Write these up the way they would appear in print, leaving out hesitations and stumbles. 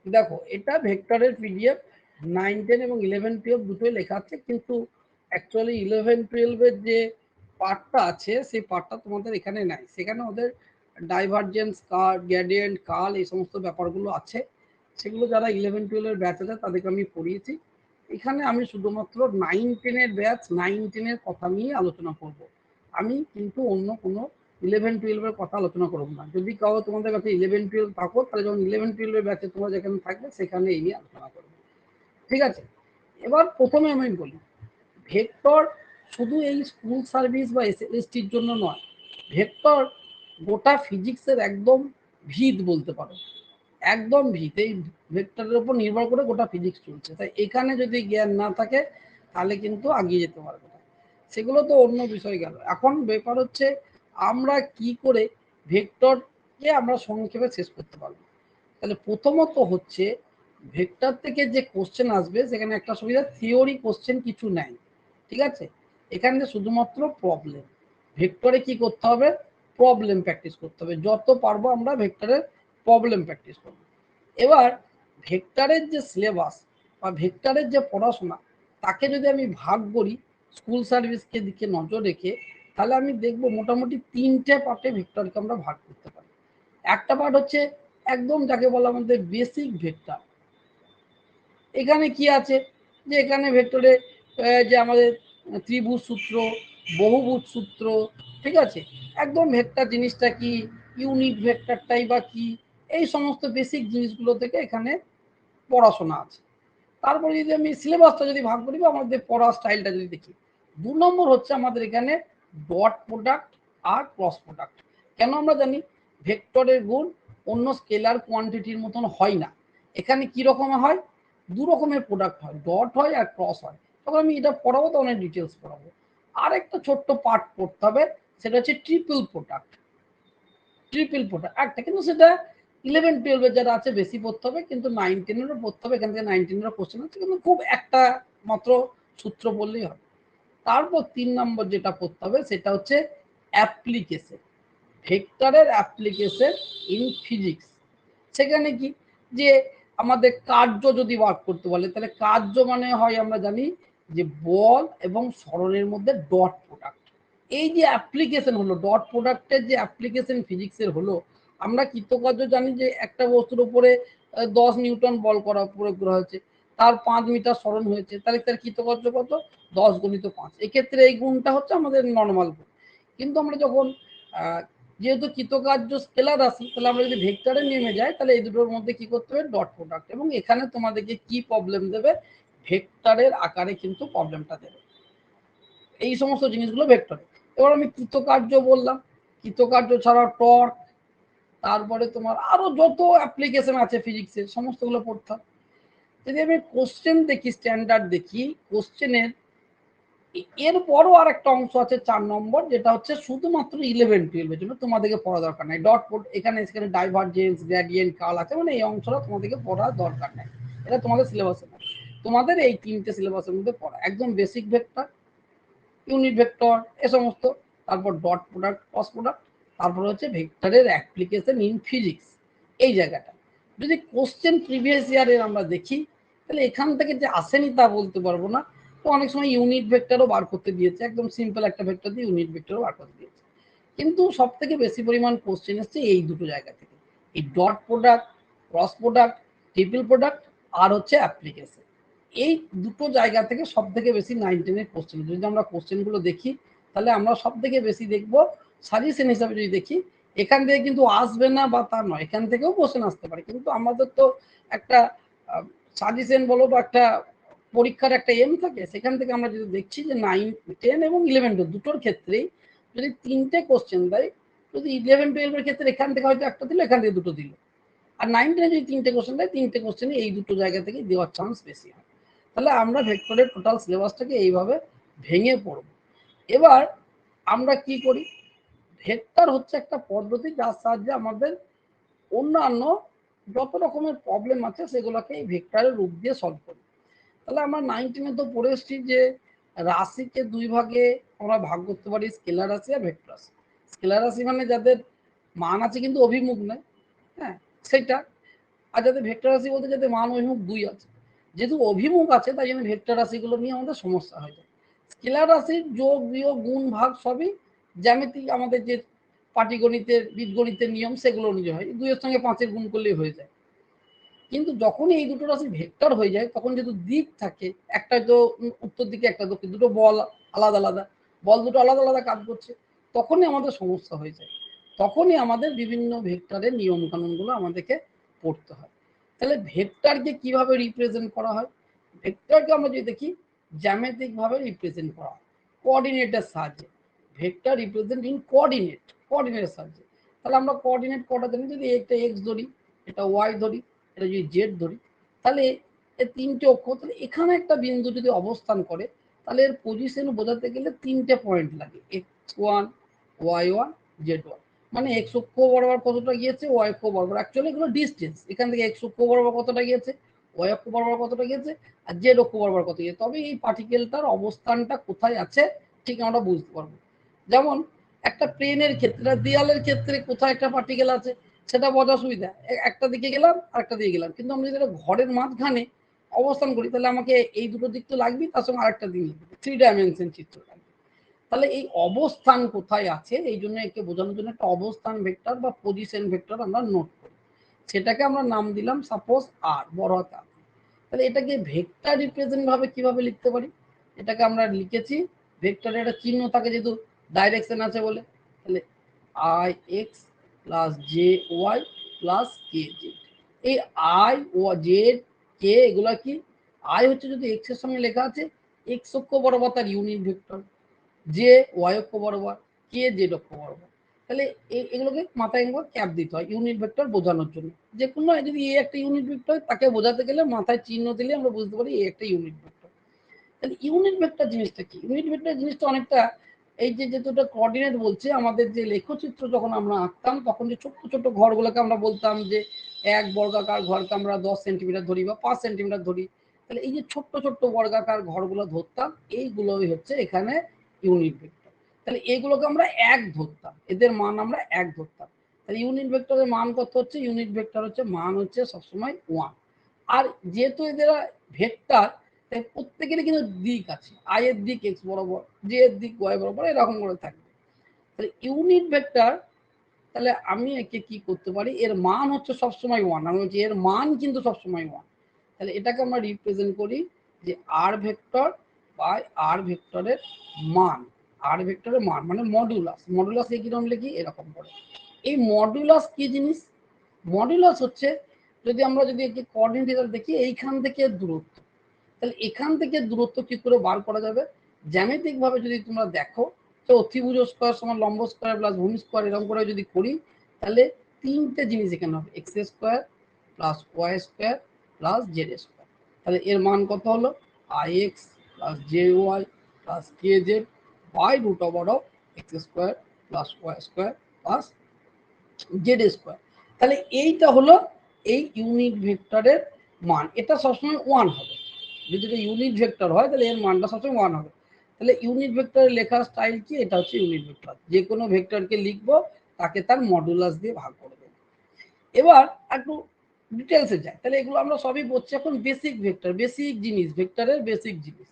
দেখো এটা ভেক্টরের পিডিএফ 9, 10 এবং 11, 12 দুটোই লেখা আছে, কিন্তু অ্যাকচুয়ালি 11, 12-এর যে পার্টটা আছে সেই পার্টটা তোমাদের এখানে নাই। সেখানে ওদের ডাইভারজেন্স, কার্ল, গ্রেডিয়েন্ট, কার্ল এই সমস্ত ব্যাপারগুলো আছে, সেগুলো যারা 11, 12-এর ব্যাচ আছে তাদেরকে আমি পড়িয়েছি। এখানে আমি শুধুমাত্র 9, 10-এর ব্যাচ 9, 10-এর কথা নিয়ে আলোচনা করব। আমি কিন্তু অন্য কোনো 11, 12-এর কথা আলোচনা করবো না। যদি কারো তোমাদের কাছে 11, 12 থাকো, তাহলে যখন 11, 12-এর ব্যাচে তোমরা যেখানে থাকবে সেখানে এই নিয়ে আলোচনা করবে, ঠিক আছে? এবার প্রথমে আমি বলি, ভেক্টর শুধু এই স্কুল সার্ভিস বা এসএলএসটির জন্য নয়, ভেক্টর গোটা ফিজিক্সের একদম ভিত বলতে পারো, একদম ভিত। এই ভেক্টরের উপর নির্ভর করে গোটা ফিজিক্স চলছে। তাই এখানে যদি জ্ঞান না থাকে তাহলে কিন্তু আগিয়ে যেতে পারবে না। সেগুলো তো অন্য বিষয় গেল। এখন ব্যাপার হচ্ছে আমরা কি করে ভেক্টরকে আমরা সংক্ষেপে শেষ করতে পারবো। তাহলে প্রথমত হচ্ছে ভেক্টর থেকে যে কোশ্চেন আসবে সেখানে একটা সুবিধা, থিওরি কোশ্চেন কিছু নাই, ঠিক আছে? এখানে শুধুমাত্র প্রবলেম। ভেক্টরে কি করতে হবে? প্রবলেম প্র্যাকটিস করতে হবে। যত পারবো আমরা ভেক্টরের প্রবলেম প্র্যাকটিস করবো। এবার ভেক্টরের যে সিলেবাস বা ভেক্টরের যে পড়াশোনা, তাকে যদি আমি ভাগ করি স্কুল সার্ভিসকে দিকে নজর রেখে, তাহলে আমি দেখবো মোটামুটি 3টে পার্টে ভেক্টরকে আমরা ভাগ করতে পারি। একটা পার্ট হচ্ছে একদম যাকে বলা আমাদের বেসিক ভেক্টর। এখানে কি আছে, যে এখানে ভেক্টরে যে আমাদের ত্রিভুজ সূত্র, বহুভুজ সূত্র, ঠিক আছে, একদম ভেক্টর জিনিসটা কি, ইউনিট ভেক্টরটাই বা কি, এই সমস্ত বেসিক জিনিসগুলো থেকে এখানে পড়াশোনা আছে। তারপরে যদি আমি সিলেবাসটা যদি ভাগ করি বা আমাদের পড়ার স্টাইলটা যদি দেখি, 2 নম্বর হচ্ছে আমাদের এখানে ডট প্রোডাক্ট আর ক্রস প্রোডাক্ট। কেন আমরা জানি ভেক্টরের গুণ অন্য স্কেলার কোয়ান্টিটির মতন হয় না। এখানে কি রকম হয়, 2 রকমের প্রোডাক্ট হয়, ডট হয় আর ক্রস হয়। তখন আমি এটা পড়াবো তো অনেক ডিটেলস পড়াবো। আর একটা ছোট্ট পার্ট পড়তে হবে, সেটা হচ্ছে ট্রিপল প্রোডাক্ট। ট্রিপল প্রোডাক্ট একটা, কিন্তু সেটা 11, 12-এর যারা আছে বেশি পড়তে হবে, কিন্তু 9, 10-এরও পড়তে হবে। এখান থেকে 9, 10-এরও কোশ্চেন আছে, কিন্তু খুব একটা মাত্র সূত্র বললেই হবে। তারপর 3 নম্বর যেটা পড়তে হবে সেটা হচ্ছে অ্যাপ্লিকেশন, ভেক্টরের অ্যাপ্লিকেশন ইন ফিজিক্স। সেখানে কি, যে আমাদের কার্য যদি ওয়ার্ক করতে বলে, তাহলে কার্য মানে হয় আমরা জানি যে বল এবং সরণের মধ্যে ডট প্রোডাক্ট। এই যে অ্যাপ্লিকেশন হলো ডট প্রোডাক্টের, যে অ্যাপ্লিকেশন ফিজিক্সের হলো, আমরা কৃতকার্য জানি যে একটা বস্তুর উপরে 10 নিউটন বল করা প্রয়োগ করা হয়েছে, তার 5 মিটার সরণ হয়েছে, তাহলে তার কৃতকার্য কত? 10 × 5। এক্ষেত্রে এই গুণটা হচ্ছে আমাদের নর্মাল গুণ। কিন্তু আমরা যখন যেহেতু কৃতকার্য স্কেলার রাশি, তাহলে আমরা যদি ভেক্টরে নেমে যাই, তাহলে এই দুটোর মধ্যে কি করতে হবে? Dot product. এবং এখানে তোমাদেরকে কি প্রবলেম দেবে? ভেক্টরের আকারে কিন্তু প্রবলেমটা দেবে। এই সমস্ত জিনিসগুলো ভেক্টরে। এবার আমি কৃতকার্য বললাম, কৃতকার্য ছাড়া টর্ক, তারপরে তোমার আরো যত অ্যাপ্লিকেশন আছে ফিজিক্সের সমস্তগুলো পড়তে হবে। যদি আমি কোশ্চেন দেখি, স্ট্যান্ডার্ড দেখি কোশ্চেনের, এরপরও আর একটা অংশ আছে 4 নম্বর, যেটা হচ্ছে শুধুমাত্র 11, 12-এর জন্য, তোমাদেরকে পড়া দরকার নাই। ডট এখানে সেখানে ডাইভারজেন্স, গ্রেডিয়েন্ট, কার্ল আছে, মানে এই অংশটা তোমাদেরকে পড়ার দরকার নেই। এটা তোমাদের সিলেবাসে না। তোমাদের এই 3টে সিলেবাসের মধ্যে পড়া, একদম বেসিক ভেক্টর, ইউনিট ভেক্টর, এ সমস্ত, তারপর ডট প্রোডাক্ট, ক্রস প্রোডাক্ট, তারপর হচ্ছে ভেক্টরের অ্যাপ্লিকেশন ইন ফিজিক্স। এই জায়গাটা যদি কোশ্চেন প্রিভিয়াস ইয়ারের আমরা দেখি, তাহলে এখান থেকে যে আসেনি তা বলতে পারবো না। তো অনেক সময় ইউনিট ভেক্টরও বার করতে দিয়েছে, একদম সিম্পল একটা ভেক্টর দিয়ে ইউনিট ভেক্টরও বার করতে দিয়েছে। কিন্তু সব থেকে বেশি পরিমাণ কোশ্চেন এসছে এই দুটো জায়গা থেকে, এই dot product, cross product, triple product, আর হচ্ছে অ্যাপ্লিকেশন। এই দুটো জায়গা থেকে সব থেকে বেশি 9, 10-এর কোশ্চেন। যদি আমরা কোশ্চেনগুলো দেখি, তাহলে আমরা সব থেকে বেশি দেখবো। সাজেশন হিসাবে যদি দেখি, এখান থেকে কিন্তু আসবে না বা তা নয়, এখান থেকেও কোশ্চেন আসতে পারে, কিন্তু আমাদের তো একটা সাজেশন বলো বা একটা পরীক্ষার একটা এম থাকে, সেখান থেকে আমরা যদি দেখছি যে 9, 10 এবং 11 দুটোর ক্ষেত্রেই যদি 3টে কোশ্চেন দেয়, যদি 11, 12-এর ক্ষেত্রে এখান থেকে হয়তো একটা দিল, এখান থেকে দুটো দিল, আর 9, 10-এ যদি 3টে কোশ্চেন দেয়, 3টে কোশ্চেনই এই দুটো জায়গা থেকে দেওয়ার চান্স বেশি হয়। তাহলে আমরা ভেক্টরের টোটাল সিলেবাসটাকে এইভাবে ভেঙে পড়ব। এবার আমরা কি করি, ভেক্টর হচ্ছে একটা পদ্ধতি যার সাহায্যে আমাদের অন্যান্য যত রকমের প্রবলেম আছে সেগুলোকে এই ভেক্টরের রূপ দিয়ে সলভ করি। তাহলে আমরা 9, 10-এ তো পড়ে এসেছি যে রাশিকে 2 ভাগে আমরা ভাগ করতে পারি, স্কেলার রাশি আর ভেক্টর রাশি। স্কেলার রাশি মানে যাদের মান আছে কিন্তু অভিমুখ নেই, হ্যাঁ, সেটা। আর যাতে ভেক্টর রাশি বলতে যাতে মান অভিমুখ 2 আছে, যেহেতু অভিমুখ আছে তাই জন্য ভেক্টর রাশিগুলো নিয়ে আমাদের সমস্যা হয়ে যায়। স্কেলার রাশির যোগ বিয়োগ গুণ ভাগ সবই জ্যামিতিক আমাদের যে পাটিগণিতের বীজগণিতের নিয়ম সেগুলো অনুযায়ী হয়, 2 এর সঙ্গে 5 এর গুণ করলেই হয়ে যায়। কিন্তু যখনই এই দুটো রাশি ভেক্টর হয়ে যায় তখন যেহেতু দিক থাকে, একটা তো উত্তর দিকে একটা দক্ষিণ, দুটো বল আলাদা আলাদা, বল দুটো আলাদা আলাদা কাজ করছে, তখনই আমাদের সমস্যা হয়ে যায়। তখনই আমাদের বিভিন্ন ভেক্টরের নিয়ম কানুনগুলো আমাদেরকে পড়তে হয়। তাহলে ভেক্টরকে কিভাবে রিপ্রেজেন্ট করা হয়? ভেক্টরকে আমরা যদি দেখি জ্যামিতিক ভাবে রিপ্রেজেন্ট করা হয় কোঅর্ডিনেটের সাহায্যে। ভেক্টর রিপ্রেজেন্ট ইন কোঅর্ডিনেটের সাহায্যে। তাহলে আমরা কোঅর্ডিনেট কটা জানি, যদি একটা এক্স ধরি, এটা ওয়াই ধরি, এটা যদি জেড ধরি, তাহলে এই তিনটে অক্ষ, তাহলে এখানে একটা বিন্দু যদি অবস্থান করে তাহলে এর পজিশন বোঝাতে গেলে তিনটে পয়েন্ট লাগে, x1 y1 z1। মানে এক্স অক্ষ বরাবর কতটা গিয়েছে, ওয়াই অক্ষ বরাবর, অ্যাকচুয়ালি এগুলো ডিস্টেন্স, এখান থেকে এক্স অক্ষ বরাবর কতটা গিয়েছে, ওয়াই অক্ষ বরাবর কতটা গিয়েছে, আর জেড অক্ষ বরাবর কত গিয়েছে, তবে এই পার্টিকেলটার অবস্থানটা কোথায় আছে ঠিক আমরা বুঝতে পারবো। যেমন একটা প্লেনের ক্ষেত্রে, দেয়ালের ক্ষেত্রে কোথায় একটা পার্টিকেল আছে সেটা বোঝা সুবিধা, একটা দিকে গেলাম আরেকটা দিকে গেলাম, কিন্তু আমি যদি ঘরের মাঝখানে অবস্থান করি তাহলে আমাকে এই দুটো দিক তো লাগবেই, তার সঙ্গে আরেকটা দিক লাগবে, 3 ডাইমেনশন চিত্র লাগবে। তাহলে এই অবস্থান কোথায় আছে এই জন্য একে বোঝানোর জন্য একটা অবস্থান ভেক্টর বা পজিশন ভেক্টর আমরা নোট করি, সেটাকে আমরা নাম দিলাম সাপোজ আর, বড় হাত আর। তাহলে এটাকে ভেক্টর রিপ্রেজেন্ট ভাবে কিভাবে লিখতে পারি, এটাকে আমরা লিখেছি ভেক্টরের একটা চিহ্ন থাকে যেহেতু ডাইরেকশন আছে বলে, তাহলে i x plus j y plus k z. এই আই ও জেড কে এগুলা কি, আই হচ্ছে যদি এক্স এর সঙ্গে লেখা আছে এক্স অক্ষ বরাবর তার ইউনিট ভেক্টর, যে ওয়াই অক্ষ বরাবর, কে জেড অক্ষ বরাবর। তাহলে এগুলোকে মাথায় একবার ক্যাপ দিতে হয় ইউনিট ভেক্টর বোঝানোর জন্য। যে কোনো যদি এ একটা ইউনিট ভেক্টর তাকে বোঝাতে গেলে মাথায় চিহ্ন দিলে আমরা বুঝতে পারি এ একটা ইউনিট ভেক্টর। তাহলে ইউনিট ভেক্টর জিনিসটা কি, ইউনিট ভেক্টর জিনিসটা অনেকটা এই যে যেটা কোঅর্ডিনেট বলছে, আমাদের যে লেখচিত্র যখন আমরা আঁকতাম তখন যে ছোট্ট ছোট্ট ঘরগুলোকে আমরা বলতাম যে এক বর্গাকার ঘরকে আমরা 10 সেন্টিমিটার ধরি বা 5 সেন্টিমিটার ধরি, তাহলে এই যে ছোট্ট ছোট্ট বর্গাকার ঘরগুলো ধরতাম এইগুলোই হচ্ছে এখানে ইউনিট ভেক্টর। তাহলে এইগুলোকে আমরা এক ধরতাম, এদের মান আমরা এক ধরতাম। তাহলে ইউনিট ভেক্টরের মান কত হচ্ছে, ইউনিট ভেক্টর হচ্ছে মান হচ্ছে সবসময় 1। আর যেহেতু এদের ভেক্টর তাই প্রত্যেকেরই কিন্তু দিক আছে, আই এর দিক এক্স বরাবর, জে এর দিক ওয়াই বরাবর, এরকম করে থাকবে। তাহলে ইউনিট ভেক্টর, তাহলে আমি একে কি করতে পারি, এর মান হচ্ছে সবসময় 1, আমি বলছি এর মান কিন্তু সবসময় 1। তাহলে এটাকে আমরা রিপ্রেজেন্ট করি যে আর ভেক্টর বাই আর ভেক্টরের মান, আর ভেক্টরের মান মানে মডুলাস, মডুলাস কিরকম লিখি এরকম করে। এই মডুলাস কি জিনিস, মডুলাস হচ্ছে যদি আমরা যদি একে কোঅর্ডিনেট দেখি এইখান থেকে দূরত্ব, তাহলে এখান থেকে দূরত্ব কি করে বার করা যাবে, জ্যামিতিক ভাবে যদি তোমরা দেখো তো অতিভুজ স্কয়ার সমান লম্ব স্কয়ার প্লাস ভূমি স্কয়ার এরকম করে যদি করি তাহলে তিনটে জিনিস এখানে হবে, x square plus y square plus z square. তাহলে এর মান কত হলো, i x plus j y plus k z by root over of x square plus y square plus z square. তাহলে এইটা হলো এই ইউনিট ভেক্টরের মান, এটা সবসময় 1 হবে। যদি এটা ইউনিট ভেক্টর হয় তাহলে এর মানটা সবসময় 1 হবে। তাহলে ইউনিট ভেক্টরের লেখার স্টাইল কি, এটা হচ্ছে ইউনিট ভেক্টর, যে কোনো ভেক্টরকে লিখবো তাকে তার মডুলাস দিয়ে ভাগ করে দেবো। এবার একটু ডিটেলসে যায়, তাহলে এগুলো আমরা সবই বলছি এখন বেসিক ভেক্টর, বেসিক জিনিস, ভেক্টরের বেসিক জিনিস।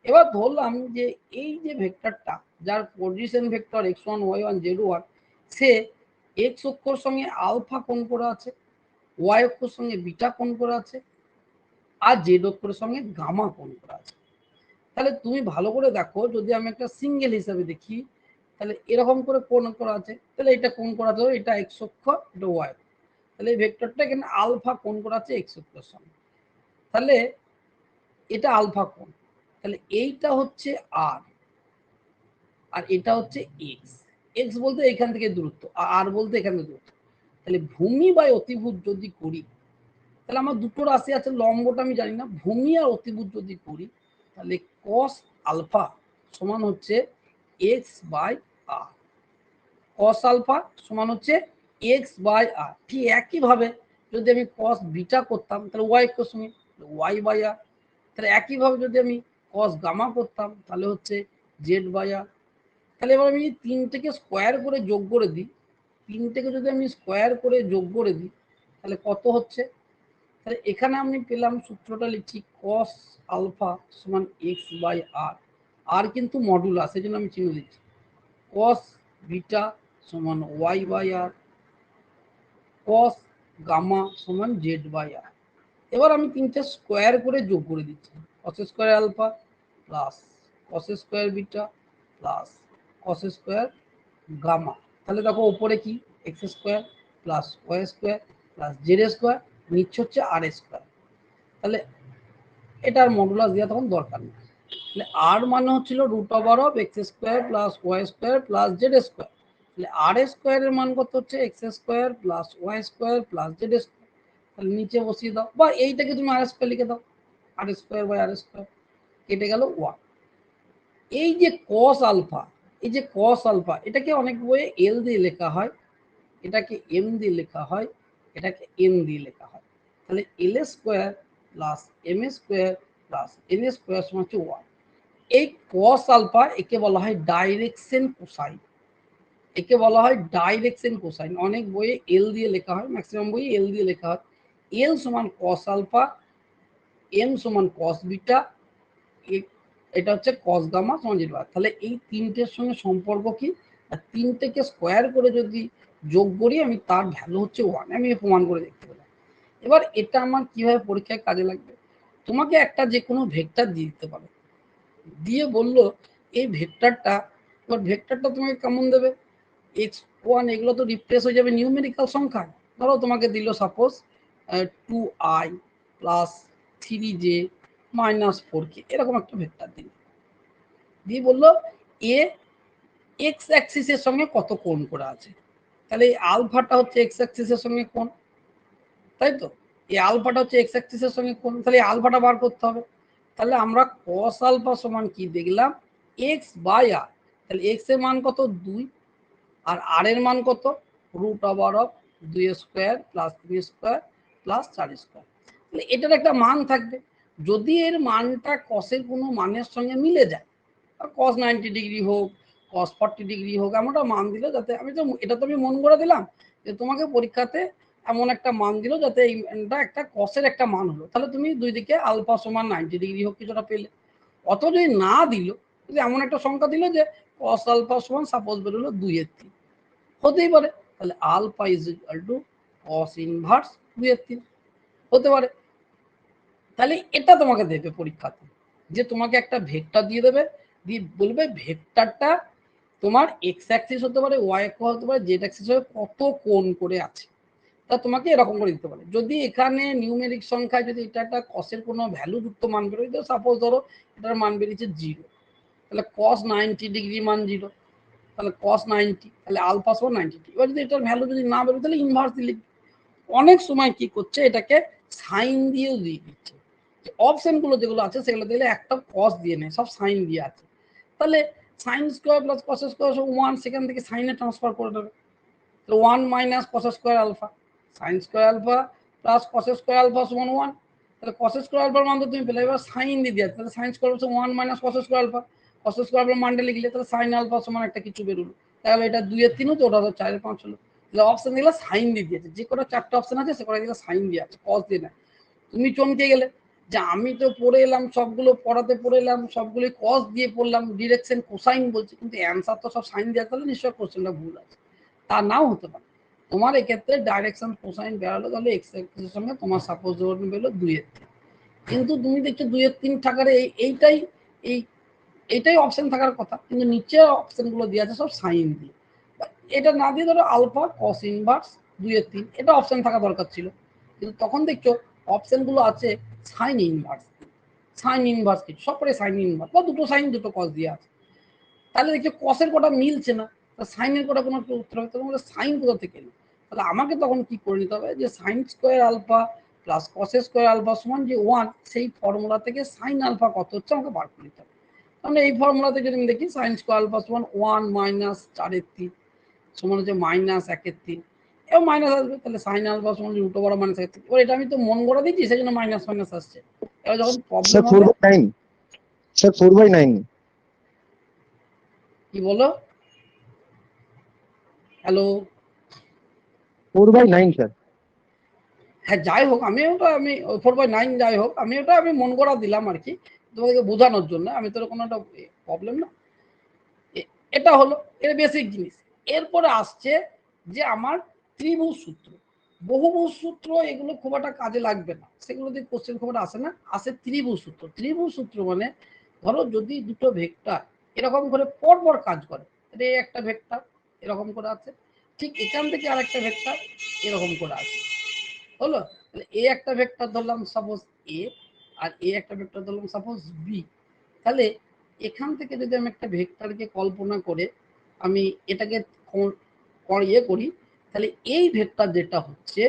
এবার ধরলাম যে এই যে ভেক্টরটা যার position vector x1 y1 z1, সে এক্স অক্ষর সঙ্গে আলফা কোণ করে আছে, ওয়াই অক্ষর সঙ্গে বিটা কোণ করে আছে, আর জেড অক্ষরের সঙ্গে গামা কোণ করে আছে। তাহলে তুমি ভালো করে দেখো, যদি আমি একটা সিঙ্গেল হিসাবে দেখি তাহলে এরকম করে কোণ করা আছে, তাহলে এটা কোণ করা আছে, এটা এক্স অক্ষ এটা ওয়াই, তাহলে এই ভেক্টরটা এখানে আলফা কোণ করা আছে এক্স অক্ষের সঙ্গে, তাহলে এটা আলফা কোণ, তাহলে এইটা হচ্ছে আর, আর এটা হচ্ছে এক্স, এক্স বলতে এখান থেকে দূরত্ব, আর বলতে এখান থেকে দূরত্ব। তাহলে ভূমি বা অতিভুজ যদি করি তাহলে আমার দুটো রাশি আছে, লম্বটা আমি জানি না, ভূমি আর অতিভুজ যদি করি তাহলে কস আলফা সমান হচ্ছে x by r, cos alpha সমান হচ্ছে এক্স বাই আর। ঠিক একইভাবে যদি আমি কস বিটা করতাম তাহলে ওয়াই এর সঙ্গে ওয়াই বাই আর, তাহলে একইভাবে যদি আমি কস গামা করতাম তাহলে হচ্ছে জেড বাই আর। তাহলে এবার আমি তিনটেকে স্কোয়ার করে যোগ করে দিই, তিনটেকে যদি আমি স্কোয়ার করে যোগ করে দিই তাহলে কত হচ্ছে, তাহলে এখানে আমি পেলাম, সূত্রটা লিখছি cos আলফা সমান x বাই আর, আর কিন্তু মডুলাস, এই জন্য আমি চিহ্ন দিচ্ছি। cos বিটা সমান y by r, cos gamma সমান z বাই আর। এবার আমি তিনটে স্কোয়ার করে যোগ করে দিচ্ছি, cos square alpha plus cos square beta plus cos square gamma. তাহলে দেখো উপরে কি x square plus y square plus z square, নিচ্ছে হচ্ছে আর স্কোয়ার। তাহলে এটার মডুলাস দেওয়া তখন দরকার নেই। তাহলে আর মানে হচ্ছিল root over of x square plus y square plus z square. তাহলে আর স্কোয়ারের মান কত হচ্ছে x square plus y square plus z square. তাহলে নিচে বসিয়ে দাও, বা এইটাকে তুমি আর স্কোয়ার লিখে দাও, আর স্কোয়ার বাই আর স্কোয়ার, কেটে গেল ওয়ান। এই যে কস আলফা, এই যে কস আলফা, এটাকে অনেক বইয়ে এল দিয়ে লেখা হয়, এটাকে এম দিয়ে লেখা হয়, এটাকে এন দিয়ে লেখা হয়। তাহলে L square plus M square plus N square সমান হচ্ছে ওয়ান। এই কস আলফা একে বলা হয় ডাইরেকশন কোসাইন, একে বলা হয় ডাইরেকশন কোসাইন। অনেক বইয়ে এল দিয়ে লেখা হয়, ম্যাক্সিমাম বইয়ে এল দিয়ে লেখা হয়। এল সমান কস আলফা, এম সমান কস বিটা, এটা হচ্ছে কস গামা সমান জেড বাই। তাহলে এই তিনটের সঙ্গে সম্পর্ক কি, তিনটেকে স্কোয়ার করে যদি যোগ করি আমি, তার ভ্যালু হচ্ছে ওয়ান। আমি প্রমাণ করে দেখতে পেলাম। এবার এটা আমার কিভাবে পরীক্ষায় কাজে লাগবে, তোমাকে একটা যে কোনো ভেক্টর দিয়ে দিতে পারে, দিয়ে বললো এই ভেক্টরটা, এবার ভেক্টরটা তোমাকে কেমন দেবে, এক্স ওয়ান, এগুলো তো রিপ্লেস হয়ে যাবে নিউমেরিক্যাল সংখ্যায়। ধরো তোমাকে দিল suppose 2i plus 3j minus 4k, এরকম একটা ভেক্টর দিল, দিয়ে বললো এ এক্স অ্যাক্সিসের সঙ্গে কত কোণ করে আছে। তাহলে এই আলফাটা হচ্ছে এক্স অ্যাক্সিসের সঙ্গে কোণ, তাই তো, এই আলফাটা হচ্ছে এক্স অ্যাক্সিসের সঙ্গে কোণ। তাহলে আলফাটা বার করতে হবে। তাহলে আমরা cos আলফা সমান কি দেখলাম, এক্স বাই আর। তাহলে এক্স এর মান কত 2, আর আর এর মান কত root over of 2 square plus 3 square plus 4 square. তাহলে এটার একটা মান থাকবে, যদি এর মানটা কসের কোনো মানের সঙ্গে মিলে যায়, cos 90 ডিগ্রি হোক, cos 40 ডিগ্রি হোক, এমনটা মান দিল যাতে, আমি তো এটা তো আমি মন করে দিলাম যে তোমাকে পরীক্ষাতে এমন একটা মান দিল যাতে এইটা একটা কসের একটা মান হলো, তাহলে তুমি দুই দিকে আলফা সমান 90 ডিগ্রি হোক কিছুটা পেলে। অত যদি না দিল, যদি এমন একটা সংখ্যা দিল যে cos আলফা সমান সাপোজ বেরোলো 2/3, হতেই পারে, তাহলে alpha is equal to cos inverse 2/3 হতে পারে। তাহলে এটা তোমাকে দেবে পরীক্ষাতে, যে তোমাকে একটা ভেক্টর দিয়ে দেবে, দিয়ে বলবে ভেক্টরটা তোমার এক্স অ্যাক্সিস হতে পারে, ওয়াই অ্যাক্সিস হতে পারে, জেড অ্যাক্সিস হতে কত কোণ করে আছে, তা তোমাকে এরকম করে দিতে পারে। যদি এখানে নিউমেরিক সংখ্যায় যদি এটা একটা কসের কোনো ভ্যালু যুক্ত মান বেরোয়, তো সাপোজ ধরো এটার মান বেরিয়েছে 0, তাহলে cos 90 ডিগ্রি মান 0, তাহলে cos 90, তাহলে আলফা সমান 90। এবার যদি এটার ভ্যালু যদি না বেরোয় তাহলে ইনভার্স দিলে। অনেক সময় কি করছে, এটাকে সাইন দিয়েও দিয়ে দিচ্ছে, অপশন গুলো যেগুলো আছে সেগুলো দিলে একটা কস দিয়ে নেয়, সব সাইন দিয়ে আছে। তাহলে sine square plus cos square one, সেখান থেকে সাইনে ট্রান্সফার করে দেবে, তো one minus cos square alpha, sine square alpha plus cos square alpha সমান ওয়ান। তাহলে কস স্কোয়ার আলফার মান তো তুমি পেলে, এবার সাইন দিয়ে দিয়ে, তাহলে sine square alpha one minus cos square alpha, cos square আলফার মানটা লিখলে তাহলে সাইন আলফা সমান একটা কিছু বেরোলো। তাহলে এটা 2/3 হতো, ওটা 4/5 হলো। তাহলে অপশন দিলে সাইন দিয়ে দিয়েছে, যে কটা চারটে অপশন আছে সে কটা দিলে সাইন দিয়ে আছে, কস দিয়ে না। তুমি চমকে গেলে যে আমি তো পড়ে এলাম, সবগুলো পড়াতে পড়ে এলাম, সবগুলোই কস দিয়ে পড়লাম, ডিরেকশন কোসাইন বলছে, কিন্তু অ্যান্সার তো সব সাইন দেওয়া, তাহলে নিশ্চয়ই কোশ্চেনটা ভুল আছে। তা নাও হতে পারে, তোমার এক্ষেত্রে ডাইরেকশন কোসাইন বেরালো, তাহলে এক্স এর সঙ্গে তোমার সাপোজ ধরুন বেরোলো 2/3, কিন্তু তুমি দেখছো 2/3 থাকার এইটাই এই এইটাই অপশন থাকার কথা, কিন্তু নিচে অপশন গুলো দিয়ে আছে সব সাইন দিয়ে। এটা না দিয়ে ধরো আলফা কস ইনভার্স 2/3, এটা অপশন থাকা দরকার ছিল, কিন্তু তখন দেখছো অপশন গুলো আছে সাইন ইনভার্স, সাইন ইনভার্স কিছু সব করে সাইন ইনভার্স, বা দুটো সাইন দুটো কস দিয়ে আছে। তাহলে দেখছো কসের কোটা মিলছে না, সাইনের কোটা কোনো একটা উত্তর হবে, তোমাদের সাইন কোথা থেকে এলো। তাহলে আমাকে তখন কি করে নিতে হবে, যে sine square alpha plus cos square alpha সমান যে ওয়ান, সেই ফর্মুলা থেকে সাইন আলফা কত হচ্ছে আমাকে বার করে নিতে হবে। তাহলে এই ফর্মুলা থেকে যদি দেখি সাইন স্কোয়ার আলফা সমান 1 মাইনাস 4/3 সমান হচ্ছে মাইনাস 1/3, এবং মাইনাস আসবে, তাহলে সাইন আলফা সমান রুট ওভার মাইনাস 1/3। এবার এটা আমি তো মন করে দিচ্ছি, সেই জন্য মাইনাস মাইনাস আসছে। এবার যখন প্রবলেম হবে, 4/9 স্যার, 4/9 কি বলো, হ্যালো, 4/9 স্যার। হ্যাঁ যাই হোক, আমি 4/9 যাই হোক, আমি মন করা দিলাম আর কি তোমাদেরকে বোঝানোর জন্য। আমি তো কোনো একটা প্রবলেম না। এটা হলো এর বেসিক জিনিস। এরপরে আসছে যে আমার ত্রিভুজ সূত্র, বহুভুজ সূত্র, এগুলো খুব একটা কাজে লাগবে না, সেগুলো দিয়ে কোশ্চেন খুব একটা আসে না। আসে ত্রিভুজ সূত্র। ত্রিভুজ সূত্র মানে ধরো যদি দুটো ভেক্টর এরকম করে পরপর কাজ করে, এই একটা ভেক্টর এরকম করে আছে, ঠিক এখান থেকে আরেকটা ভেক্টর এরকম করে আছে, হলো? তাহলে এ একটা ভেক্টর ধরলাম সাপোজ এ, আর এ একটা ভেক্টর ধরলাম সাপোজ বি। তাহলে এখান থেকে যদি আমি একটা ভেক্টরকে কল্পনা করে আমি এটাকে ইয়ে করি, তাহলে এই ভেক্টর যেটা হচ্ছে,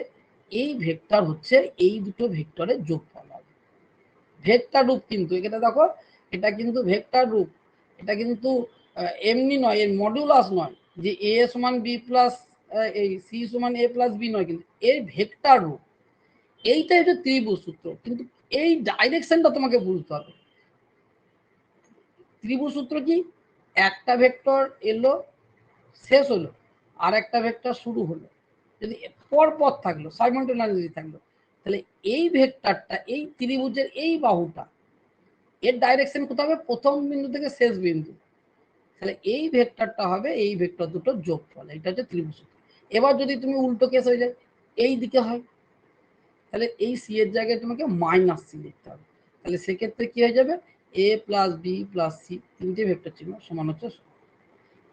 এই ভেক্টর হচ্ছে এই দুটো ভেক্টরের যোগফল হবে। ভেক্টর রূপ কিন্তু এটা দেখো, এটা কিন্তু ভেক্টর রূপ, এটা কিন্তু এমনি নয়, এর মডুলাস নয় যে এ সমান বি প্লাস এই সি সমান এ প্লাস বি নয়, কিন্তু এর ভেক্টর রূপ। এইটাই হচ্ছে ত্রিভুজ সূত্র, কিন্তু এই ডাইরেকশনটা তোমাকে বুঝতে হবে। ত্রিভুজ সূত্র কি? একটা ভেক্টর এলো, শেষ হলো, আর একটা ভেক্টর শুরু হলো, যদি পরপর থাকলো, সাইমultaneously থাকলো, তাহলে এই ভেক্টরটা, এই ত্রিভুজের এই বাহুটা, এর ডাইরেকশন কোথায় হবে? প্রথম বিন্দু থেকে শেষ বিন্দু। তাহলে এই ভেক্টরটা হবে এই ভেক্টর দুটোর যোগফল, এটা হচ্ছে ত্রিভুজ সূত্র। এবার যদি তুমি উল্টো কেস হয়ে যায়, এই দিকে হয়, তাহলে এই সি এর জায়গায় তোমাকে মাইনাস সি লিখতে হবে। তাহলে সেক্ষেত্রে কি হয়ে যাবে? এ প্লাস বি প্লাস সি, তিনটে ভেক্টর চিহ্ন সমান হচ্ছে।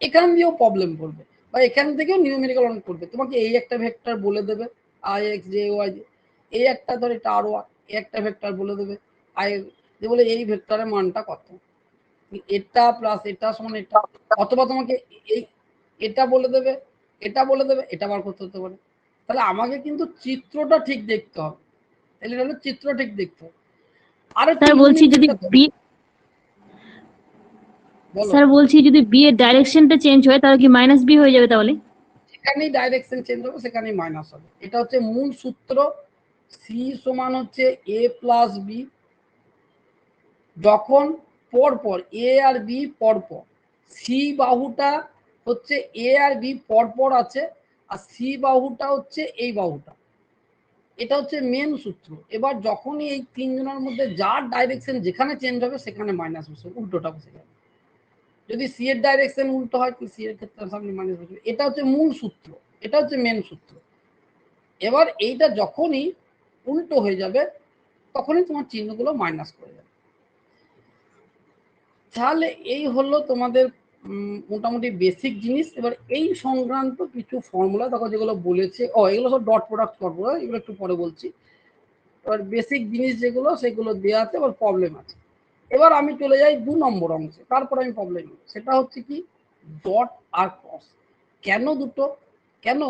এখান দিয়েও প্রবলেম করবে, বা এখান থেকেও নিউমেরিক্যাল অঙ্ক করবে। তোমাকে এই একটা ভেক্টর বলে দেবে আই এক্স জে ওয়াই, এই একটা ধর এটা আর ওয়াই, একটা ভেক্টর বলে দেবে আই, যে বলে এই ভেক্টরের মানটা কত, এটা প্লাস এটা সমান এটা, অথবা তোমাকে এই এটা বলে দেবে, এটা বলে দেবে, এটা বার করতে হতে পারে। তাহলে আমাকে কিন্তু চিত্রটা ঠিক দেখতে হবে, তাহলে এটা হলো চিত্র ঠিক দেখতে হবে। আর একটু স্যার বলছি যদি বি, স্যার বলছি যদি বি এর ডাইরেকশনটা চেঞ্জ হয় তাহলে কি মাইনাস বি হয়ে যাবে? তাহলে যেখানেই ডাইরেকশন চেঞ্জ হবে সেখানেই মাইনাস হবে। এটা হচ্ছে মূল সূত্র। সি সমান হচ্ছে এ প্লাস বি, যখন পরপর এ আর বি পরপর, সি বাহুটা হচ্ছে এ আর বি পরপর আছে, আর সি বাহুটা হচ্ছে এই বাহুটা, এটা হচ্ছে মেন সূত্র। এবার যখনই এই তিনজনের মধ্যে যার ডাইরেকশন যেখানে চেঞ্জ হবে সেখানে মাইনাস বসে, উল্টোটা বসে যাবে। যদি সি এর ডাইরেকশন উল্টো হয় তাহলে সি এর ক্ষেত্রে সামনে মাইনাস বসবে। এটা হচ্ছে মূল সূত্র, এটা হচ্ছে মেন সূত্র। এবার এইটা যখনই উল্টো হয়ে যাবে তখনই তোমার চিহ্নগুলো মাইনাস করে যাবে। তাহলে এই হলো তোমাদের মোটামুটি বেসিক জিনিস। এবার এই সংক্রান্ত কিছু ফর্মুলা দেখো যেগুলো বলেছে, এগুলো সব ডট প্রোডাক্ট ফর্মুলা, এগুলো একটু পরে বলছি। এবার বেসিক জিনিস যেগুলো সেগুলো দেওয়া আছে, এবার প্রবলেম আছে। এবার আমি চলে যাই 2 নম্বর অংশে, তারপর আমি প্রবলেম, সেটা হচ্ছে কি ডট আর ক্রস। কেন দুটো, কেন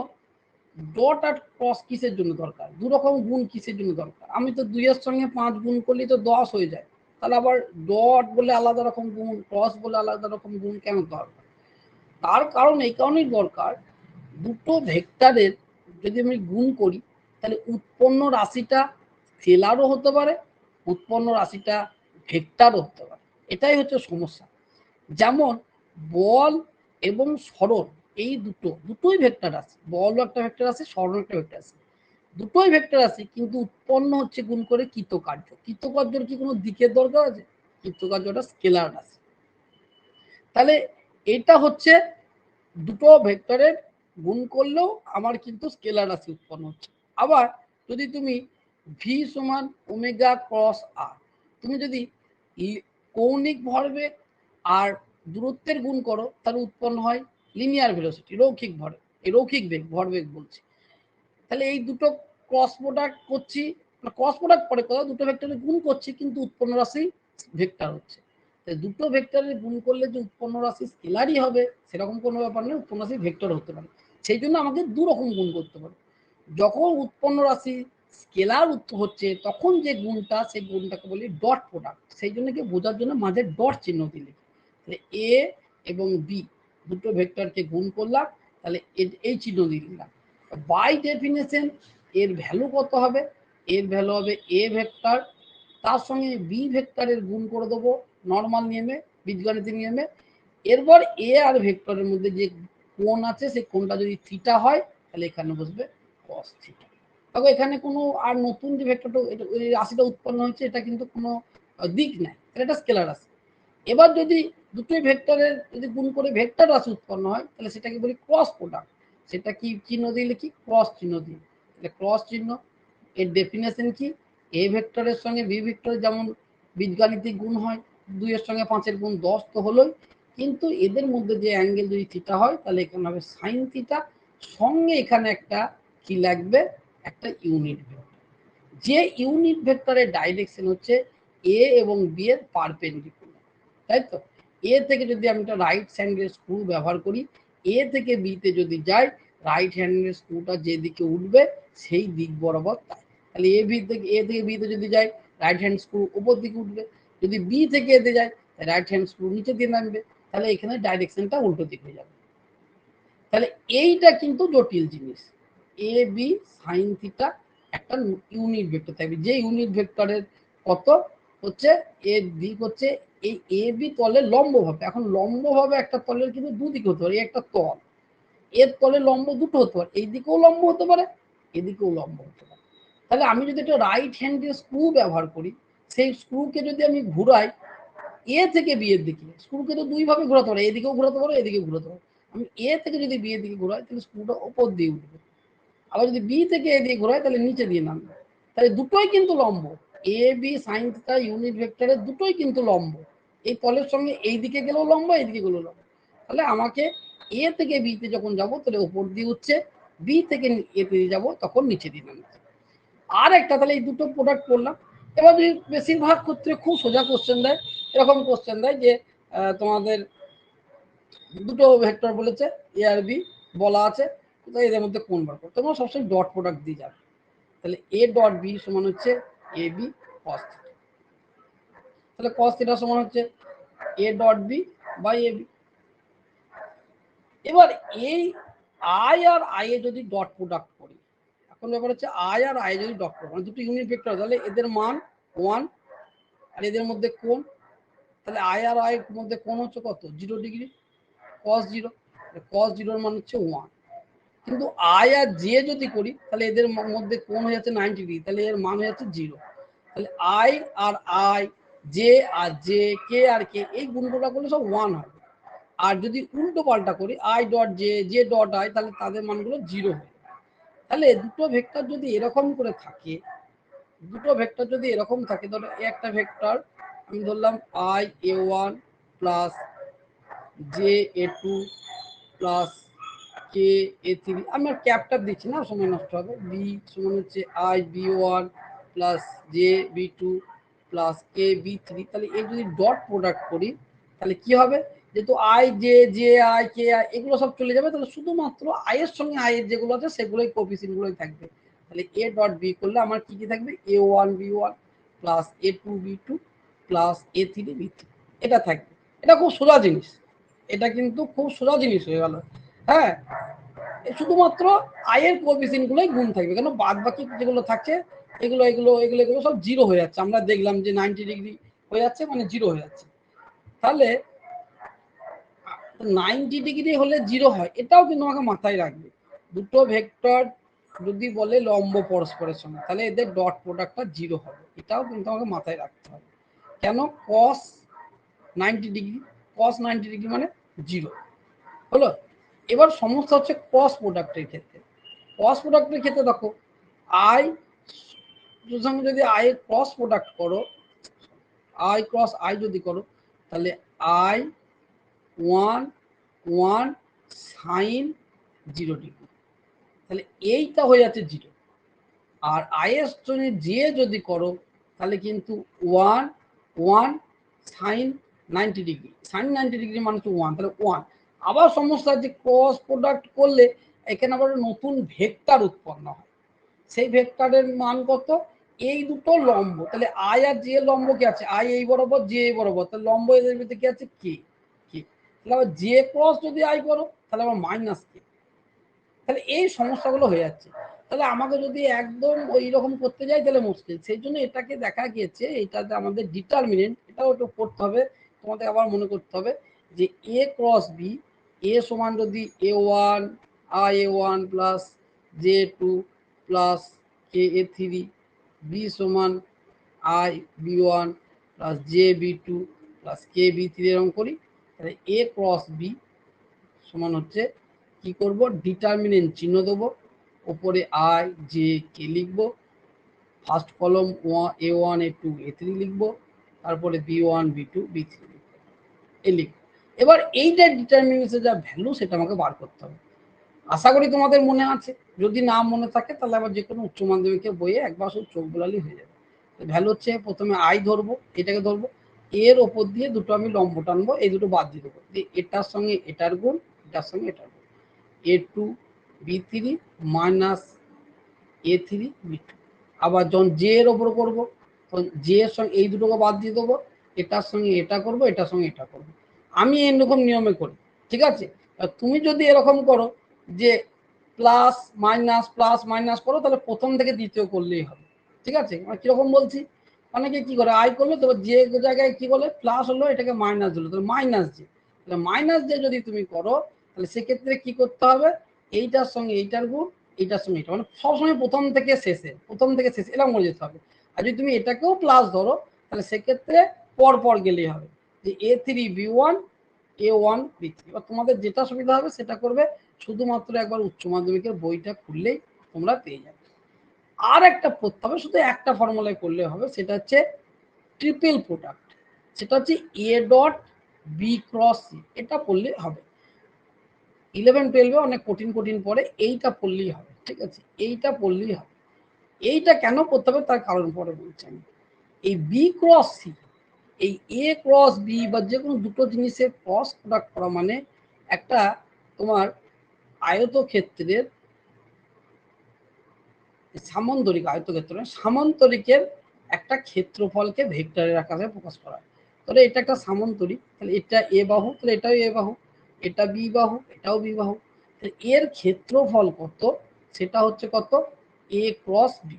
ডট আর ক্রস কিসের জন্য দরকার? দু রকম গুণ কিসের জন্য দরকার? আমি তো 2 এর সঙ্গে 5 গুণ করলেই তো 10 হয়ে যায়, তাহলে আবার ডট বলে আলাদা রকম গুণ, ক্রস বলে আলাদা রকম গুণ কেন দরকার? তার কারণ এই কারণেই দরকার, দুটো ভেক্টরের যদি আমি গুণ করি তাহলে উৎপন্ন রাশিটা স্কেলারও হতে পারে, উৎপন্ন রাশিটা ভেক্টরও হতে পারে। এটাই হচ্ছে সমস্যা। যেমন বল এবং সরণ, এই দুটোই ভেক্টর রাশি, বলও একটা ভেক্টর রাশি, সরণ একটা ভেক্টর রাশি, দুটোই ভেক্টর রাশি, কিন্তু উৎপন্ন হচ্ছে গুণ করে কৃতকার্য। কৃতকার্যের কি কোনো দিকের দরকার আছে? কৃতকার্যটা স্কেলার রাশি। তাহলে এটা হচ্ছে দুটো ভেক্টরের গুণ করলেও আমার কিন্তু স্কেলার রাশি উৎপন্ন হচ্ছে। আবার যদি তুমি ভি সমান ওমেগা ক্রস আর, তুমি যদি কৌণিক ভরবেগ আর দূরত্বের গুণ করো তাহলে উৎপন্ন হয় লিনিয়ার ভেলোসিটি, রৈখিক ভরবেগ, এই রৈখিক বেগ, ভরবেগ বলছি। তাহলে এই দুটো ক্রস প্রোডাক্ট করছি, ক্রস প্রোডাক্ট পরে কথা, দুটো ভেক্টরের গুণ করছি কিন্তু উৎপন্ন রাশি ভেক্টর হচ্ছে। দুটো ভেক্টরের গুণ করলে যে উৎপন্ন রাশি স্কেলারই হবে সেরকম কোনো ব্যাপার নেই, উৎপন্ন রাশি ভেক্টর হতে পারে। সেই জন্য আমাদের দু রকম গুণ করতে পারে। যখন উৎপন্ন রাশি স্কেলার হচ্ছে তখন যে গুণটা, সেই গুণটাকে বলি ডট প্রোডাক্ট। সেই জন্য কি বোঝার জন্য মাঝে ডট চিহ্ন দিলে, তাহলে এ এবং বি দুটো ভেক্টরকে গুণ করলাম, তাহলে এই চিহ্ন দিয়ে দিলাম। বাই ডেফিনেশন এর ভ্যালু কত হবে? এর ভ্যালু হবে এ ভেক্টর, তার সঙ্গে বি ভেক্টরের গুণ করে দেবো নর্মাল নিয়মে, বীজগণিতের নিয়মে। এরপর এ আর ভেক্টরের মধ্যে যে কোণ আছে সেই কোণটা যদি থিটা হয় তাহলে এখানে বসবে কস থিটা। দেখো এখানে কোনো আর নতুন যে ভেক্টরটা ওই রাশিটা উৎপন্ন হয়েছে এটা কিন্তু কোনো দিক নাই, তাহলে এটা স্কেলার রাশি। এবার যদি দুটোই ভেক্টরের যদি গুণ করে ভেক্টর রাশি উৎপন্ন হয় তাহলে সেটাকে বলি ক্রস প্রোডাক্ট। সেটা কি চিহ্ন দিয়ে লিখি? ক্রস চিহ্ন দিয়ে। তাহলে ক্রস চিহ্ন এর ডেফিনেশন কি? এ ভেক্টরের সঙ্গে বি ভেক্টরের যেমন বীজগাণিতিক গুণ হয়, 2 এর সঙ্গে 5 এর গুণ 10 তো হলোই, কিন্তু এদের মধ্যে যে অ্যাঙ্গেল যদি থিটা হয় তাহলে এখানে হবে সাইন থিটা, সঙ্গে এখানে একটা কি লাগবে? একটা ইউনিট ভেক্টর। যে ইউনিট ভেক্টরের ডাইরেকশন হচ্ছে এ এবং বি এর পারপেন্ডিকুলার, তাই তো? এ থেকে যদি আমি একটা রাইট হ্যান্ডের স্ক্রু ব্যবহার করি, এ থেকে বিতে যদি যাই, রাইট হ্যান্ডের স্ক্রুটা যেদিকে উঠবে সেই দিক বরাবর তাই। তাহলে এ থেকে বিতে যদি যাই, রাইট হ্যান্ড স্ক্রু উপর দিকে উঠবে। যদি বি থেকে এতে যায়, রাইট হ্যান্ড স্ক্রু নিচে দিয়ে নামবে। তাহলে এখানে ডাইরেকশনটা উল্টো দিকে হয়ে যাবে। তাহলে এইটা কিন্তু জটিল জিনিস। এ বি সাইন থিটা একটা ইউনিট ভেক্টর থাকবে, যে ইউনিট ভেক্টরের কত হচ্ছে এর দিক হচ্ছে এই এ বি তলের লম্বভাবে। এখন লম্বভাবে একটা তলের কিন্তু দুদিকে হতে পারে, একটা তল, এর তলে লম্ব দুটো হতে পারে, এইদিকেও লম্ব হতে পারে, এদিকেও লম্ব হতে পারে। তাহলে আমি যদি একটা রাইট হ্যান্ডের স্ক্রু ব্যবহার করি, সেই স্ক্রুকে যদি আমি ঘুরাই এ থেকে বি এর দিকে, স্ক্রুকে তো দুই ভাবে ঘোরাতে পারে, এদিকেও ঘোরাতে পারো, এদিকেও ঘোরাতে পারো। আমি এ থেকে যদি বি এর দিকে ঘোরাই তাহলে স্ক্রুটা ওপর দিয়ে উঠবে, আবার যদি বি থেকে এ দিয়ে ঘোরাই তাহলে নিচে দিয়ে নামবে। তাহলে দুটোই কিন্তু লম্ব, এ বি সাইন থিটা ইউনিট ভেক্টরের দুটোই কিন্তু লম্ব। এই তলের সঙ্গে এই দিকে গেলেও লম্ব, এইদিকে গেলেও লম্ব। তাহলে আমাকে এ থেকে বি তে যখন যাবো তাহলে ওপর দিয়ে উঠছে, বি থেকে এ তে যাবো তখন নিচে দিয়ে নামছে। আর একটা, তাহলে এই দুটো প্রোডাক্ট করলাম। এবার যদি বেশিরভাগ ক্ষেত্রে খুব সোজা কোশ্চেন দেয়, এরকম কোশ্চেন দেয় যে তোমাদের দুটো ভেক্টর বলেছে এ আর বি বলা আছে, তো এদের মধ্যে কোন বার করো, তোমরা সবসময় ডট প্রোডাক্ট দিয়ে যাবে। তাহলে এ ডট বি সমান হচ্ছে এ বি কস থিটা। তাহলে কস থিটা সমান হচ্ছে A dot B by A B. এবার এই আই আর আই এ যদি ডট প্রোডাক্ট করি, এখন ব্যাপার হচ্ছে আই আর আই যদি ডট প্রোডাক্ট, মানে দুটো ইউনিট ভেক্টর, তাহলে এদের মান 1 আর এদের মধ্যে কোণ, তাহলে আই আর আই এর মধ্যে কোণ হচ্ছে কত? 0 ডিগ্রি, কস 0। কস 0 এর মান হচ্ছে 1। কিন্তু আই আর জে যদি করি তাহলে এদের মধ্যে কোণ হয়ে যাচ্ছে 90 ডিগ্রি, তাহলে এর মান হয়ে যাচ্ছে 0। তাহলে আই আর আই, জে আর জে, কে আর কে, এই গুণটা করলে সব 1 হবে। আর যদি উল্টো পাল্টা করি I dot J, J dot I, তাহলে তাদের মানগুলো 0 হবে। তাহলে দুটো ভেক্টর যদি এরকম করে থাকে, দুটো ভেক্টর যদি এরকম থাকে, ধরো একটা ভেক্টর আমি ধরলাম i A one plus j A two plus k A three, আমি আর ক্যাপটা দিচ্ছি না, সময় নষ্ট হবে। বি সমান হচ্ছে i B one plus J B two plus K B three. তাহলে এই যদি ডট প্রোডাক্ট করি তাহলে কি হবে? যেহেতু I J, J I, K I এগুলো সব চলে যাবে, তাহলে শুধুমাত্র আই এর সঙ্গে আই এর যেগুলো আছে সেগুলোই কোএফিসিয়েন্টগুলোই থাকবে। তাহলে এ ডট বি করলে আমার কি কি থাকবে? A one B one plus A two B two plus A three B three, এটা থাকবে। এটা খুব সোজা জিনিস, এটা কিন্তু খুব সোজা জিনিস হয়ে গেল। হ্যাঁ, শুধুমাত্র আয়ের কোএফিসিয়েন্ট গুলোই গুণ থাকবে, কেন বাদ বাকি যেগুলো থাকছে এগুলো এগুলো এগুলো এগুলো সব 0 হয়ে যাচ্ছে। আমরা দেখলাম যে 90 ডিগ্রি হয়ে যাচ্ছে, মানে 0 হয়ে যাচ্ছে। তাহলে 90 ডিগ্রি হলে 0 হয়, এটাও কিন্তু আমাকে মাথায় রাখবে। দুটো ভেক্টর যদি বলে লম্ব পরস্পরের সঙ্গে, তাহলে এদের ডট প্রোডাক্টটা 0 হবে, এটাও কিন্তু আমাকে মাথায় রাখতে হবে। কেন? cos 90 ডিগ্রি, cos 90 ডিগ্রি মানে 0 হলো। এবার সমস্যা হচ্ছে ক্রস প্রোডাক্টের ক্ষেত্রে। ক্রস প্রোডাক্টের ক্ষেত্রে দেখো আই সঙ্গে যদি আই এর ক্রস প্রোডাক্ট করো, আই ক্রস আই যদি করো, তাহলে আই 1 1 সাইন 0 ডিগ্রি, তাহলে এইটা হয়ে যাচ্ছে 0। আর আই এর সঙ্গে জে যদি করো তাহলে কিন্তু 1 1 সাইন 90 ডিগ্রি, সাইন 90 ডিগ্রি মানে হচ্ছে 1, তাহলে 1। আবার সমস্যা যে ক্রস প্রোডাক্ট করলে এখানে আবার নতুন ভেক্টর উৎপন্ন হয়, সেই ভেক্টরের মান কত? এই দুটো লম্ব, তাহলে আই আর জে লম্ব কি আছে? আই এই বরাবর, জে এই বরাবর, তাহলে লম্ব এদের ভিতরে কি আছে? কে। কে, তাহলে আবার জে ক্রস যদি আই করো তাহলে আবার মাইনাস কে। তাহলে এই সমস্যাগুলো হয়ে যাচ্ছে। তাহলে আমাকে যদি একদম ওই রকম করতে যাই তাহলে মুশকিল। সেই জন্য এটাকে দেখা গিয়েছে, এটাতে আমাদের ডিটারমিনেন্ট, এটাও একটু করতে হবে তোমাদের, আবার মনে করতে হবে যে এ ক্রস বি, এ সমান যদি A one I A one plus J two plus K K A three B সমান I B one plus J B two plus K B three এরকম করি, তাহলে এ ক্রস বি সমান হচ্ছে কি করব, ডিটারমিনেন্ট চিহ্ন দেবো, ওপরে আই জে কে লিখবো, first column A one A two A three লিখবো, তারপরে B one B two B three লিখবো, এ লিখবো। এবার এই যে ডিটারমিনেন্টের যা ভ্যালু সেটা আমাকে বার করতে হবে। আশা করি তোমাদের মনে আছে, যদি না মনে থাকে তাহলে আবার যে কোনো উচ্চ মাধ্যমিকের বইয়ে একবার শুধু চোখ বোলালি হয়ে যাবে। ভ্যালু হচ্ছে প্রথমে আই ধরবো, এটাকে ধরবো, এর ওপর দিয়ে দুটো আমি লম্ব টানবো, এই দুটো বাদ দিয়ে দেবো, এটার সঙ্গে এটার গুণ, এটার সঙ্গে এটার গুণ, A two B three minus A three B two. আবার যখন জে এর ওপর করবো তখন জে এর সঙ্গে এই দুটোকে বাদ দিয়ে দেবো, এটার সঙ্গে এটা করবো, এটার সঙ্গে এটা করবো। আমি এরকম নিয়মে করি, ঠিক আছে। তুমি যদি এরকম করো যে প্লাস মাইনাস করো, তাহলে প্রথম থেকে দ্বিতীয় করলেই হবে, ঠিক আছে। মানে কিরকম বলছি, অনেকে কি করে আই করলো, তবে যে জায়গায় কি বলে প্লাস হলো এটাকে মাইনাস দিলো, তাহলে মাইনাস জে, তাহলে মাইনাস জে যদি তুমি করো তাহলে সেক্ষেত্রে কি করতে হবে, এইটার সঙ্গে এইটার গুণ, এইটার সঙ্গে এটা, মানে সবসময় প্রথম থেকে শেষে এরকম করে যেতে হবে। আর যদি তুমি এটাকেও প্লাস ধরো তাহলে সেক্ষেত্রে পর পর গেলেই হবে, যে A three B one A one B three. বা তোমাদের যেটা সুবিধা হবে সেটা করবে, শুধুমাত্র একবার উচ্চ মাধ্যমিকের বইটা খুললেই তোমরা পেয়ে যাবে। আর একটা পড়তে হবে, শুধু একটা ফর্মুলায় করলে হবে, সেটা হচ্ছে ট্রিপল প্রোডাক্ট, সেটা হচ্ছে A dot B cross C, এটা পড়লে হবে। 11-12 অনেক কঠিন পড়ে, এইটা পড়লেই হবে, ঠিক আছে, এইটা পড়লেই হবে। এইটা কেন করতে হবে তার কারণ পরে বলছি আমি। এই বি ক্রস সি, এই এ ক্রস বি বা যে কোনো দুটো জিনিসের ক্রস প্রোডাক্ট করা মানে একটা তোমার আয়তক্ষেত্রের সামান্তরিকের একটা ক্ষেত্রফলকে ভেক্টরের আকারে প্রকাশ করা। তাহলে এটা একটা সামান্তরিক, তাহলে এটা এ বাহু, তাহলে এটাও এ বাহু, এটা বি বাহু, এটাও বি বাহু, এর ক্ষেত্রফল কত, সেটা হচ্ছে কত, এ ক্রস বি,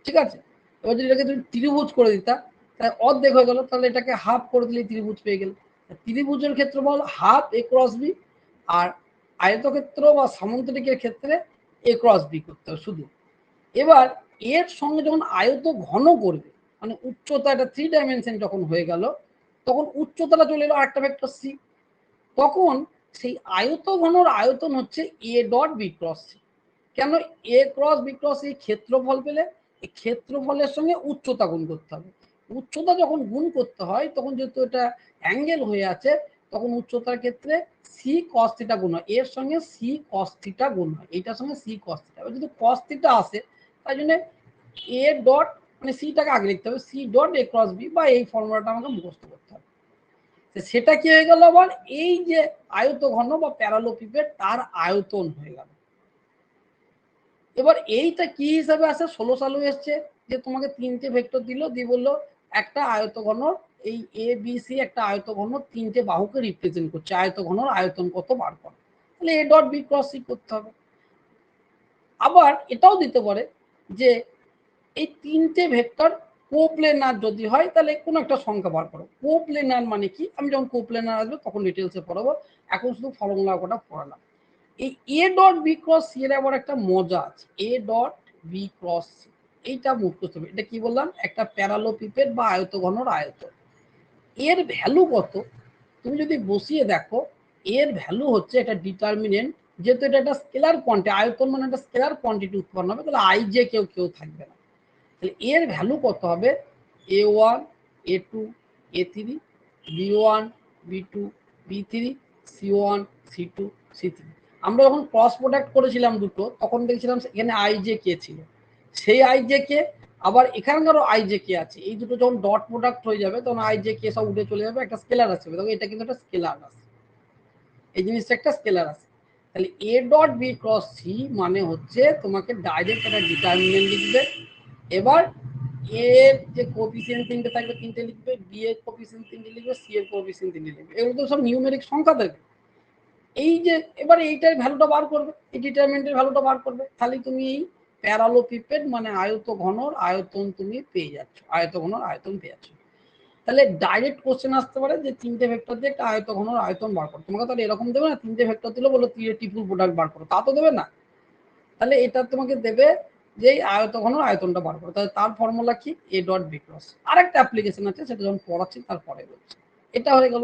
ঠিক আছে। এবার যদি এটাকে তুমি ত্রিভুজ করে দিতা তাহলে অর্ধেক হয়ে গেল, তাহলে এটাকে হাফ করে দিলে ত্রিভুজ পেয়ে গেল। ত্রিভুজের ক্ষেত্রফল হাফ এ ক্রস বি, আর আয়তক্ষেত্র বা সামান্তরিকের ক্ষেত্রে এ ক্রস বি করতে হবে শুধু। এবার এর সঙ্গে যখন আয়ত ঘন করবে, মানে উচ্চতা, এটা 3 ডাইমেনশন যখন হয়ে গেল, তখন উচ্চতাটা চলে এলো আরেকটা ভেক্টর সি, তখন সেই আয়ত ঘনর আয়তন হচ্ছে A dot B cross C. কেন, এ ক্রস বি ক্রস এই ক্ষেত্রফল পেলে এই ক্ষেত্রফলের সঙ্গে উচ্চতা গুণ করতে হবে। উচ্চতা যখন গুণ করতে হয় তখন যেহেতু এটা অ্যাঙ্গেল হয়ে আছে, তখন উচ্চতার ক্ষেত্রে সি কস থিটা গুণ হয়, এর সঙ্গে সি কস থিটা গুণ হয়, এইটার সঙ্গে সি কস থিটা। যদি কস থিটা আসে তাই জন্য এ ডট, মানে সিটাকে আগে লিখতে হবে, C dot A cross B, বা এই ফর্মুলাটা আমাকে মুখস্থ করতে হবে। সেটা কি হয়ে গেল, আবার এই যে আয়ত ঘন বা প্যারালোপিপেড তার আয়তন হয়ে গেল। এবার এইটা কি হিসাবে আসে, 16 সালে এসছে, যে তোমাকে 3টে ভেক্টর দিল, দিয়ে বললো একটা আয়তঘন, এই এ বি সি একটা আয়তঘন 3টে বাহুকে রিপ্রেজেন্ট করছে, আয়তঘনর আয়তন কত বার করো, তাহলে A dot B cross C করতে হবে। আবার এটাও দিতে পারে যে এই 3টে ভেক্টর কোপ্লেনার যদি হয় তাহলে কোনো একটা সংখ্যা বার করো। কোপ্লেনার মানে কি, আমি যখন কোপ্লেনার আসবে তখন ডিটেলসে পড়াবো, এখন শুধু ফর্মুলা কটা পড়ালাম। এই A dot B cross C এর আবার একটা মজা আছে, A dot B cross C, এইটা মুখস্থ হবে। এটা কি বললাম, একটা প্যারালোপিপেড বা আয়তঘনর আয়তন। এর ভ্যালু কত, তুমি যদি বসিয়ে দেখো, এর ভ্যালু হচ্ছে এটা ডিটারমিনেন্ট, যেহেতু এটা একটা স্কেলার কোয়ান্টিটি, আয়তন মানে একটা স্কেলার কোয়ান্টিটি উৎপন্ন হবে, তাহলে আই জে কেউ থাকবে না। তাহলে এর ভ্যালু কত হবে, A one A two A three, B one B two B three, C one C two C three. আমরা যখন ক্রস প্রোডাক্ট করেছিলাম দুটো, তখন দেখছিলাম এখানে আই জে কে ছিল, সেই আই জে কে আবার এখানকারও আই জে কে আছে, এই দুটো যখন ডট প্রোডাক্ট হয়ে যাবে তখন আই জে কে সব উঠে চলে যাবে, একটা স্কেলার আসবে, তখন এটা কিন্তু একটা স্কেলার আছে, এই জিনিসটা একটা স্কেলার আছে। তাহলে A dot B cross C মানে হচ্ছে তোমাকে ডাইরেক্ট একটা ডিটারমিনেন্ট লিখবে। এবার এর যে কোএফিসিয়েন্ট 3টে থাকবে 3টে লিখবে, বি এর কোএফিসিয়েন্ট 3টে লিখবে, সি এর কোএফিসিয়েন্ট 3টে লিখবে, এগুলো তো সব নিউমেরিক সংখ্যা থাকবে। এই যে এবারে এইটার ভ্যালুটা বার করবে, এই ডিটারমিনেন্টের ভ্যালুটা বার করবে, তাহলে তুমি এই প্যারালোপিপেড মানে আয়ত ঘনর আয়তন তুমি পেয়ে যাচ্ছ, আয়ত ঘনর আয়তন পেয়ে যাচ্ছ। তাহলে ডাইরেক্ট কোশ্চেন আসতে পারে যে 3টে ভেক্টর দিয়ে একটা আয়ত ঘনর আয়তন বার করো, তোমাকে তাহলে এরকম দেবে না, 3টে ভেক্টর দিলে বলো ট্রিপল প্রোডাক্ট বার করো, তা তো দেবে না। তাহলে এটা তোমাকে দেবে যে আয়তঘনের আয়তনটা বার করে, তাহলে তার ফর্মুলা কি এ ডট বি ক্রস। আরেকটা অ্যাপ্লিকেশন আছে, সেটা যখন পড়াচ্ছি তারপরে বলছি। এটা হয়ে গেল।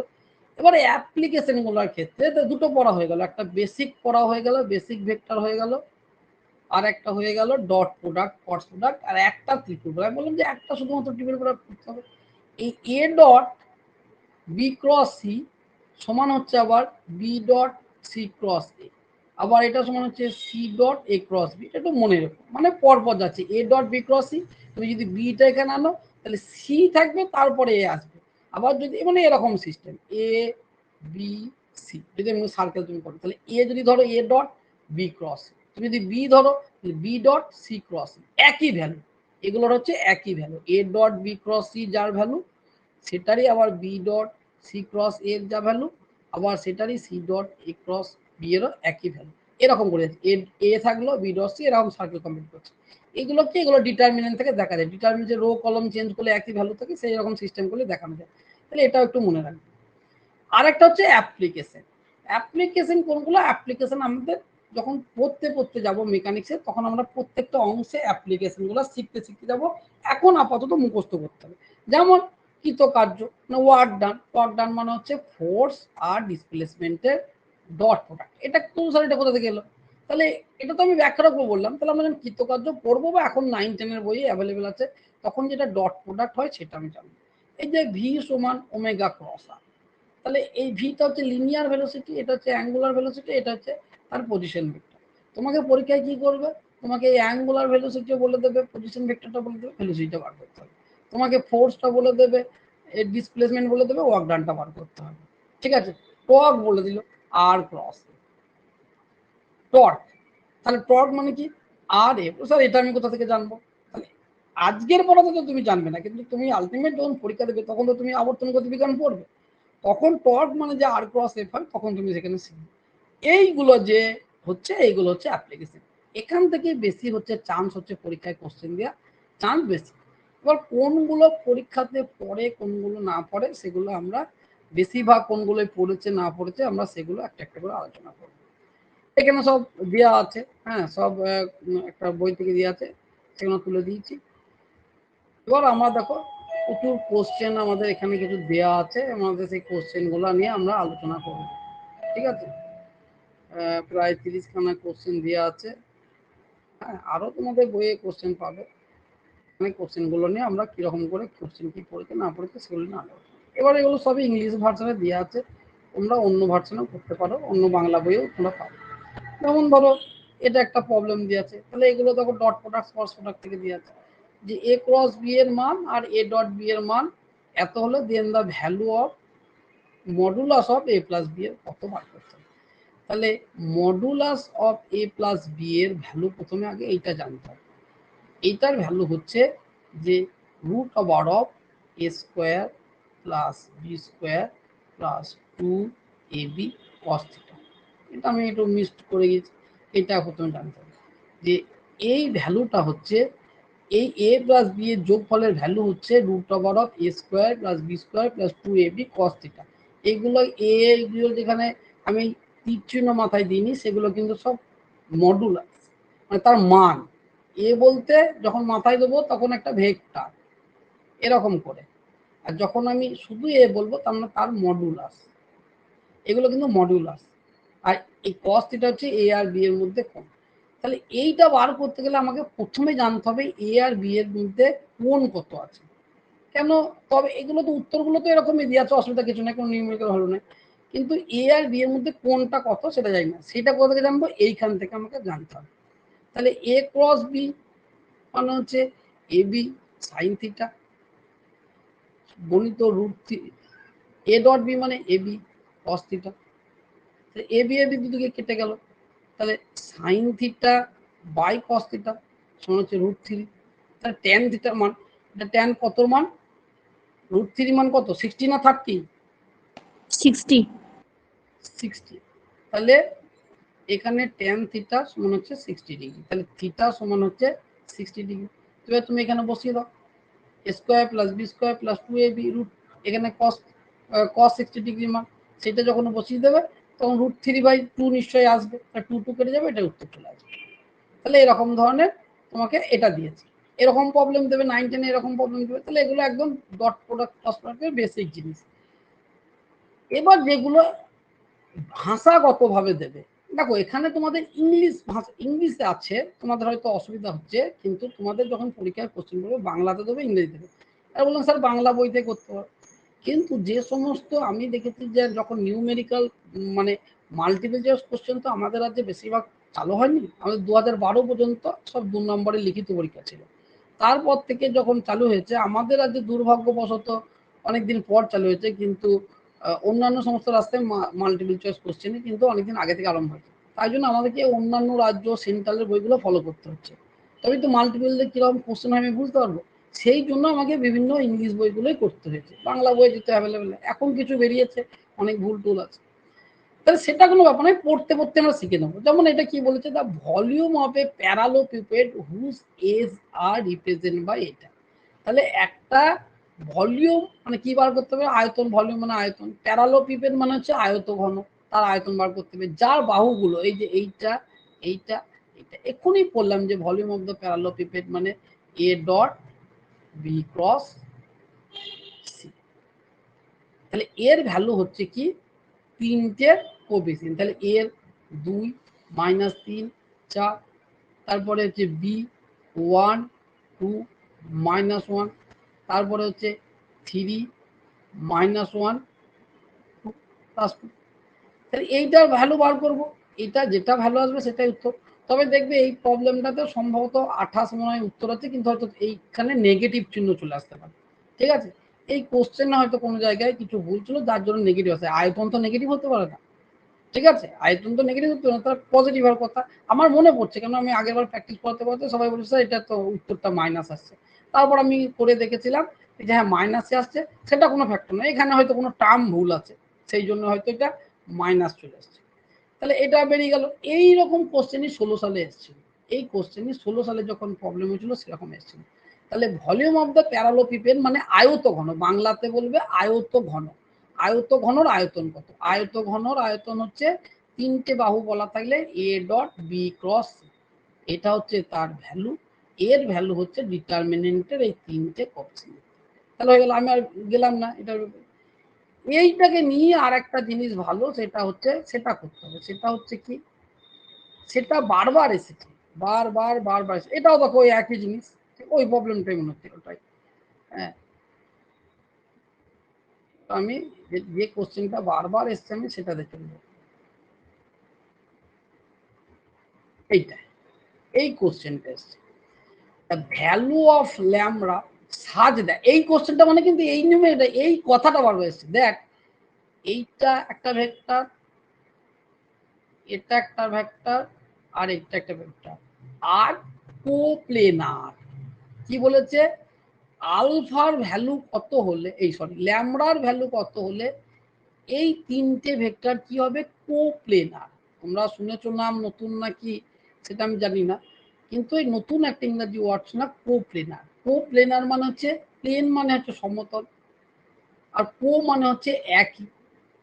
এবারে অ্যাপ্লিকেশনগুলোর ক্ষেত্রে দুটো পড়া হয়ে গেল, একটা বেসিক পড়া হয়ে গেল, বেসিক ভেক্টর হয়ে গেল, আর একটা হয়ে গেল ডট প্রোডাক্ট, ক্রস প্রোডাক্ট, আর একটা ত্রিপুল প্রোডাক্ট। বললাম যে একটা শুধুমাত্র ট্রিপল প্রোডাক্ট করতে হবে। এই A dot B cross C সমান হচ্ছে আবার B dot C cross A, আবার এটা সমান হচ্ছে C dot A cross B. এটা একটু মনে রেখো, মানে পরপর যাচ্ছে A dot B cross C. তুমি যদি বিটা এখানে আনো তাহলে সি থাকবে, তারপরে এ আসবে। আবার যদি মানে এরকম সিস্টেম এ বি সি, যদি আমি সার্কেল তুমি করো তাহলে এ যদি ধরো এ ডট বি ক্রস, তুমি যদি বি ধরো বি ডট সি ক্রস, একই ভ্যালু। এগুলোর হচ্ছে একই value, A dot B cross C যার ভ্যালু সেটারই আবার বি ডট সি ক্রস এর যা ভ্যালু, আবার সেটারই C dot A cross B এরও একই ভ্যালু। এরকম করে এ থাকলো বি ডট সি, এরকম সার্কেল কমপ্লিট করছে। এগুলো কি, এগুলো ডিটারমিনেন্ট থেকে দেখা যায়। ডিটারমিনেন্টে রো কলম চেঞ্জ করলে একই ভ্যালু থাকে, সেই রকম সিস্টেম করলে দেখানো যায়। তাহলে এটাও একটু মনে রাখবে। আরেকটা হচ্ছে অ্যাপ্লিকেশন। অ্যাপ্লিকেশন কোনগুলো? অ্যাপ্লিকেশন আমাদের যখন পড়তে যাব মেকানিক্সে, তখন আমরা প্রত্যেকটা অংশে অ্যাপ্লিকেশনগুলো শিখতে যাব। এখন আপাতত মুখস্থ করতে হবে। যেমন কৃতকার্য, ওয়ার্ক ডান। ওয়ার্ক ডান মানে হচ্ছে ফোর্স আর ডিসপ্লেসমেন্টের ডট প্রোডাক্ট। এটা কোন স্যার, এটা কোথা থেকে এলো? তাহলে এটা তো আমি ব্যাখ্যা রাখবো বললাম। তাহলে আমরা যখন কৃতকার্য পড়বো বা এখন 9-10 বইয়ে অ্যাভেলেবেল আছে, তখন যেটা ডট প্রোডাক্ট হয় সেটা আমি জানবো। এই যে ভি সমান ওমেগা ক্রস আর, তাহলে এই ভিটা হচ্ছে লিনিয়ার ভেলোসিটি, এটা হচ্ছে অ্যাঙ্গুলার ভেলোসিটি, এটা হচ্ছে তার পজিশন ভেক্টর। তোমাকে পরীক্ষায় কি করবে? তোমাকে এই অ্যাঙ্গুলার ভেলোসিটিও বলে দেবে, পজিশন ভেক্টরটা বলে দেবে, ভেলোসিটিটা বার করতে হবে। তোমাকে ফোর্সটা বলে দেবে, ডিসপ্লেসমেন্ট বলে দেবে, ওয়ার্ক ডানটা বার করতে হবে। ঠিক আছে, টর্ক বলে দিল আর ক্রস টর্ক। তাহলে টর্ক মানে কি? আর এ। স্যার এটা আমি কোথা থেকে জানবো? তাহলে আজকের পড়াতে তো তুমি জানবে না, কিন্তু তুমি আলটিমেট যখন পরীক্ষা দেবে তখন তো তুমি আবর্তন গতিবিজ্ঞান পড়বে, তখন টর্ক মানে যে আর ক্রস এফ হয়, তখন তুমি সেখানে শিখবে। এইগুলো যে হচ্ছে, এইগুলো হচ্ছে অ্যাপ্লিকেশন। এখান থেকে বেশি হচ্ছে চান্স হচ্ছে পরীক্ষায় কোশ্চেন দেওয়া চান্স বেশি। এবার কোনগুলো পরীক্ষাতে পড়ে কোনগুলো না পড়ে সেগুলো আমরা বেশিরভাগ কোনগুলোই পড়েছে না পড়েছে আমরা সেগুলো একটা একটা করে আলোচনা করব। এখানে সব দেওয়া আছে, হ্যাঁ, সব একটা বই থেকে দেওয়া আছে, সেগুলো তুলে দিয়েছি। এবার আমরা দেখো প্রচুর কোশ্চেন আমাদের এখানে কিছু দেওয়া আছে, আমাদের সেই কোশ্চেনগুলো নিয়ে আমরা আলোচনা করব। ঠিক আছে, প্রায় 30খানা কোশ্চেন দেওয়া আছে। হ্যাঁ, আরও তোমাদের বইয়ে কোশ্চেন পাবে। মানে কোশ্চেনগুলো নিয়ে আমরা কীরকম করে কোশ্চেন কী পড়েছে না পড়েছে সেগুলো নিয়ে আলোচনা। এবার এগুলো সবই ইংলিশ ভার্সনে দেওয়া আছে, তোমরা অন্য ভার্সনেও করতে পারো, অন্য বাংলা বইয়েও তোমরা পাবে। যেমন ধরো এটা একটা প্রবলেম দেওয়া আছে, তাহলে এগুলো দেখো ডট প্রোডাক্ট ক্রস প্রোডাক্ট থেকে দেওয়া আছে যে এ ক্রস বি এর মান আর এ ডট বি এর মান এত হলে then the value of modulus of A plus B এর কত বার করতে হবে। তাহলে modulus of A plus B এর ভ্যালু প্রথমে আগে এইটা জানতে হবে। এইটার ভ্যালু হচ্ছে যে root over of A square plus B square plus 2ab cos theta. এটা আমি একটু মিস করে গেছি, এটা প্রথমে জানতে হবে যে এই ভ্যালুটা হচ্ছে এই এ প্লাস বি এর যোগফলের ভ্যালু হচ্ছে root over of A square plus B square plus 2ab cos theta. এইগুলো এইগুলো যেখানে আমি তীর চিহ্ন মাথায় দিইনি, সেগুলো কিন্তু সব মডুলাস, মানে তার মান। এ বলতে যখন মাথায় দেবো তখন একটা ভেক্টর এরকম করে, আর যখন আমি শুধু এ বলবো তার মানে তার মডুলাস। এগুলো কিন্তু মডুলাস। আর এই cos থিটা হচ্ছে এ আর বি এর মধ্যে কোণ। তাহলে এইটা বার করতে গেলে আমাকে প্রথমে জানতে হবে এ আর বি এর মধ্যে কোণ কত আছে। কেন? তবে এগুলো তো উত্তরগুলো তো এরকমই দেওয়া আছে, অসুবিধা কিছু নেই, কোনো নিউমেরিক্যাল ভালো নেই। কিন্তু এ আর বি এর মধ্যে কোণটা কত সেটা জানি না, সেটা কোথা থেকে জানবো? এইখান থেকে আমাকে জানতে হবে। তাহলে এ ক্রস বি মানে হচ্ছে এ বি সাইন থিটা গণিত রুট এ ডট বি মানে A B cos theta. A B দুদিকে কেটে গেল, তাহলে sine theta by cos theta সমান হচ্ছে √3। তাহলে ট্যান থিটার মান, এটা ট্যান কত মান? √3 মান কত, 60 না 30? 60। তাহলে এখানে ট্যান থিটা সমান হচ্ছে 60 ডিগ্রি, তাহলে থিটা সমান হচ্ছে 60 ডিগ্রি। এবার তুমি এখানে বসিয়ে দাও A square plus B square plus 2ab root, এখানে cos 60 ডিগ্রি মান, সেটা যখন বসিয়ে দেবে তখন √3/2 নিশ্চয়ই আসবে, 2 কেটে যাবে, এটা উত্তর চলে আসবে। তাহলে এরকম ধরনের তোমাকে এটা দিয়েছে, এরকম প্রবলেম দেবে, 9 10 এরকম প্রবলেম দেবে। তাহলে এগুলো একদম ডট প্রোডাক্ট ক্রস প্রোডাক্টের বেসিক জিনিস। এবার যেগুলো ভাষাগতভাবে দেবে, দেখো এখানে তোমাদের ইংলিশ ভাষা, ইংলিশে আছে, তোমাদের হয়তো অসুবিধা হচ্ছে, কিন্তু তোমাদের যখন পরীক্ষায় কোশ্চেন করবে বাংলাতে দেবে, ইংরেজি দেবে। আর বললাম স্যার বাংলা বইতে করতে হবে, কিন্তু যে সমস্ত আমি দেখেছি যে যখন নিউমেরিক্যাল মানে মাল্টিপল চয়েস কোশ্চেন তো আমাদের রাজ্যে বেশিরভাগ চালু হয়নি, আমাদের 2012 পর্যন্ত সব 2 নম্বরের লিখিত পরীক্ষা ছিল। তারপর থেকে যখন চালু হয়েছে আমাদের রাজ্যে দুর্ভাগ্যবশত অনেকদিন পর চালু হয়েছে, কিন্তু অন্যান্য সমস্ত রাস্তায় মাল্টিপল চয়েস কোশ্চেনে কিন্তু অনেকদিন আগে থেকে আরম্ভ হয়েছে। তাই জন্য আমাদেরকে অন্যান্য রাজ্য সেন্ট্রালের বইগুলো ফলো করতে হচ্ছে, তবে তো মাল্টিপল কিরকম কোশ্চেন হয় আমি বুঝতে পারবো। সেই জন্য আমাকে বিভিন্ন ইংলিশ বইগুলোই করতে হয়েছে, বাংলা বই যেতে অ্যাভেলেবেল এখন কিছু বেরিয়েছে, অনেক ভুল টুল আছে, তাহলে সেটা কোনো ব্যাপার নয়, পড়তে পড়তে আমরা শিখে নেবো। যেমন এটা কি বলেছে, the volume of a parallelepiped whose edge are represent by এটা। তাহলে একটা ভলিউম মানে কি বার করতে হবে, আয়তন, ভলিউম মানে আয়তন, প্যারালোপিপেড মানে হচ্ছে আয়ত ঘন, তার আয়তন বার করতে হবে, যার বাহুগুলো এই যে এইটা এইটা এটা। এক্ষুনি বললাম যে ভলিউম অফ দ্য প্যারালোপিপেড মানে A dot B cross C. তাহলে এর ভ্যালু হচ্ছে কি 3টে কোএফিসিয়েন্ট, তাহলে এর 2 -3 4, তারপরে হচ্ছে বি 1 2 -1, তারপরে হচ্ছে 3 -1 2 +2। তাহলে এইটার ভ্যালু বার করবো, এটা যেটা ভ্যালু আসবে সেটাই উত্তর। তবে দেখবে এই প্রবলেমটাতে সম্ভবত 28 মনে হয় উত্তর আছে, কিন্তু হয়তো এইখানে নেগেটিভ চিহ্ন চলে আসতে পারে, ঠিক আছে। এই কোশ্চেনে হয়তো কোনো জায়গায় কিছু ভুল ছিল যার জন্য নেগেটিভ আসে, আয়তন তো নেগেটিভ হতে পারে না, ঠিক আছে, আয়তন তো নেগেটিভ হতে পারে না, তার পজিটিভ হওয়ার কথা। আমার মনে পড়ছে, কেন আমি আগের বার প্র্যাকটিস করতে করতে সবাই বলেছে স্যার এটা তো উত্তরটা মাইনাস আসছে, তারপর আমি করে দেখেছিলাম যে হ্যাঁ মাইনাসে আসছে, সেটা কোনো ফ্যাক্টর নয়, এখানে হয়তো কোনো টার্ম ভুল আছে, সেই জন্য হয়তো এটা মাইনাস চলে আসছে। তাহলে এটা বেরিয়ে গেল। এইরকম কোশ্চেনই 16 সালে এসেছিল, এই কোশ্চেনই 16 সালে যখন প্রবলেম হয়েছিল সেরকম এসেছিল। তাহলে ভলিউম অফ দ্য প্যারালোপিপেড মানে আয়ত ঘন, বাংলাতে বলবে আয়ত ঘন, আয়ত ঘনর আয়তন কত, আয়ত ঘনর আয়তন হচ্ছে 3টে বাহু বলা থাকলে এ ডট বি ক্রস, এটা হচ্ছে তার ভ্যালু, এর ভ্যালু হচ্ছে ডিটারমিনেন্টের এই 3টে কোএফিসিয়েন্ট। তাহলে হয়ে গেল, আমি আর গেলাম না এটার। এইটাকে নিয়ে আর একটা জিনিস ভালো, সেটা হচ্ছে সেটা করতে হবে, সেটা হচ্ছে কি, সেটা বারবার এসেছে, বারবার বারবার এসেছে, এটাও দেখো ওই একই জিনিস, ওই প্রবলেমটাই মনে হচ্ছে ওটাই। হ্যাঁ, তো আমি যে কোশ্চেনটা বারবার এসছে আমি সেটা দেখে নেব, এইটা, এই কোশ্চেনটা এসছে, ভ্যালু অফ ল্যামডা সাজ দেয়, এই কোশ্চেনটা মানে কিন্তু এই নিয়মে এই কথাটা বারবার এসছে, দেখ এইটা একটা ভেক্টর, এটা একটা ভেক্টর, আর এটা একটা ভেক্টর, আর কোপ্লেনার। কি বলেছে, আলফার ভ্যালু কত হলে, এই সরি ল্যামডার ভ্যালু কত হলে এই 3টে ভেক্টর কি হবে, কোপ্লেনার। তোমরা শুনেছো নাম নতুন নাকি সেটা আমি জানি না, কিন্তু এই নতুন একটা ইংরেজি ওয়ার্ড না, কোপ্লেনার। কোপ্লেনার মানে হচ্ছে প্লেন মানে হচ্ছে সমতল, আর কো মানে হচ্ছে একই,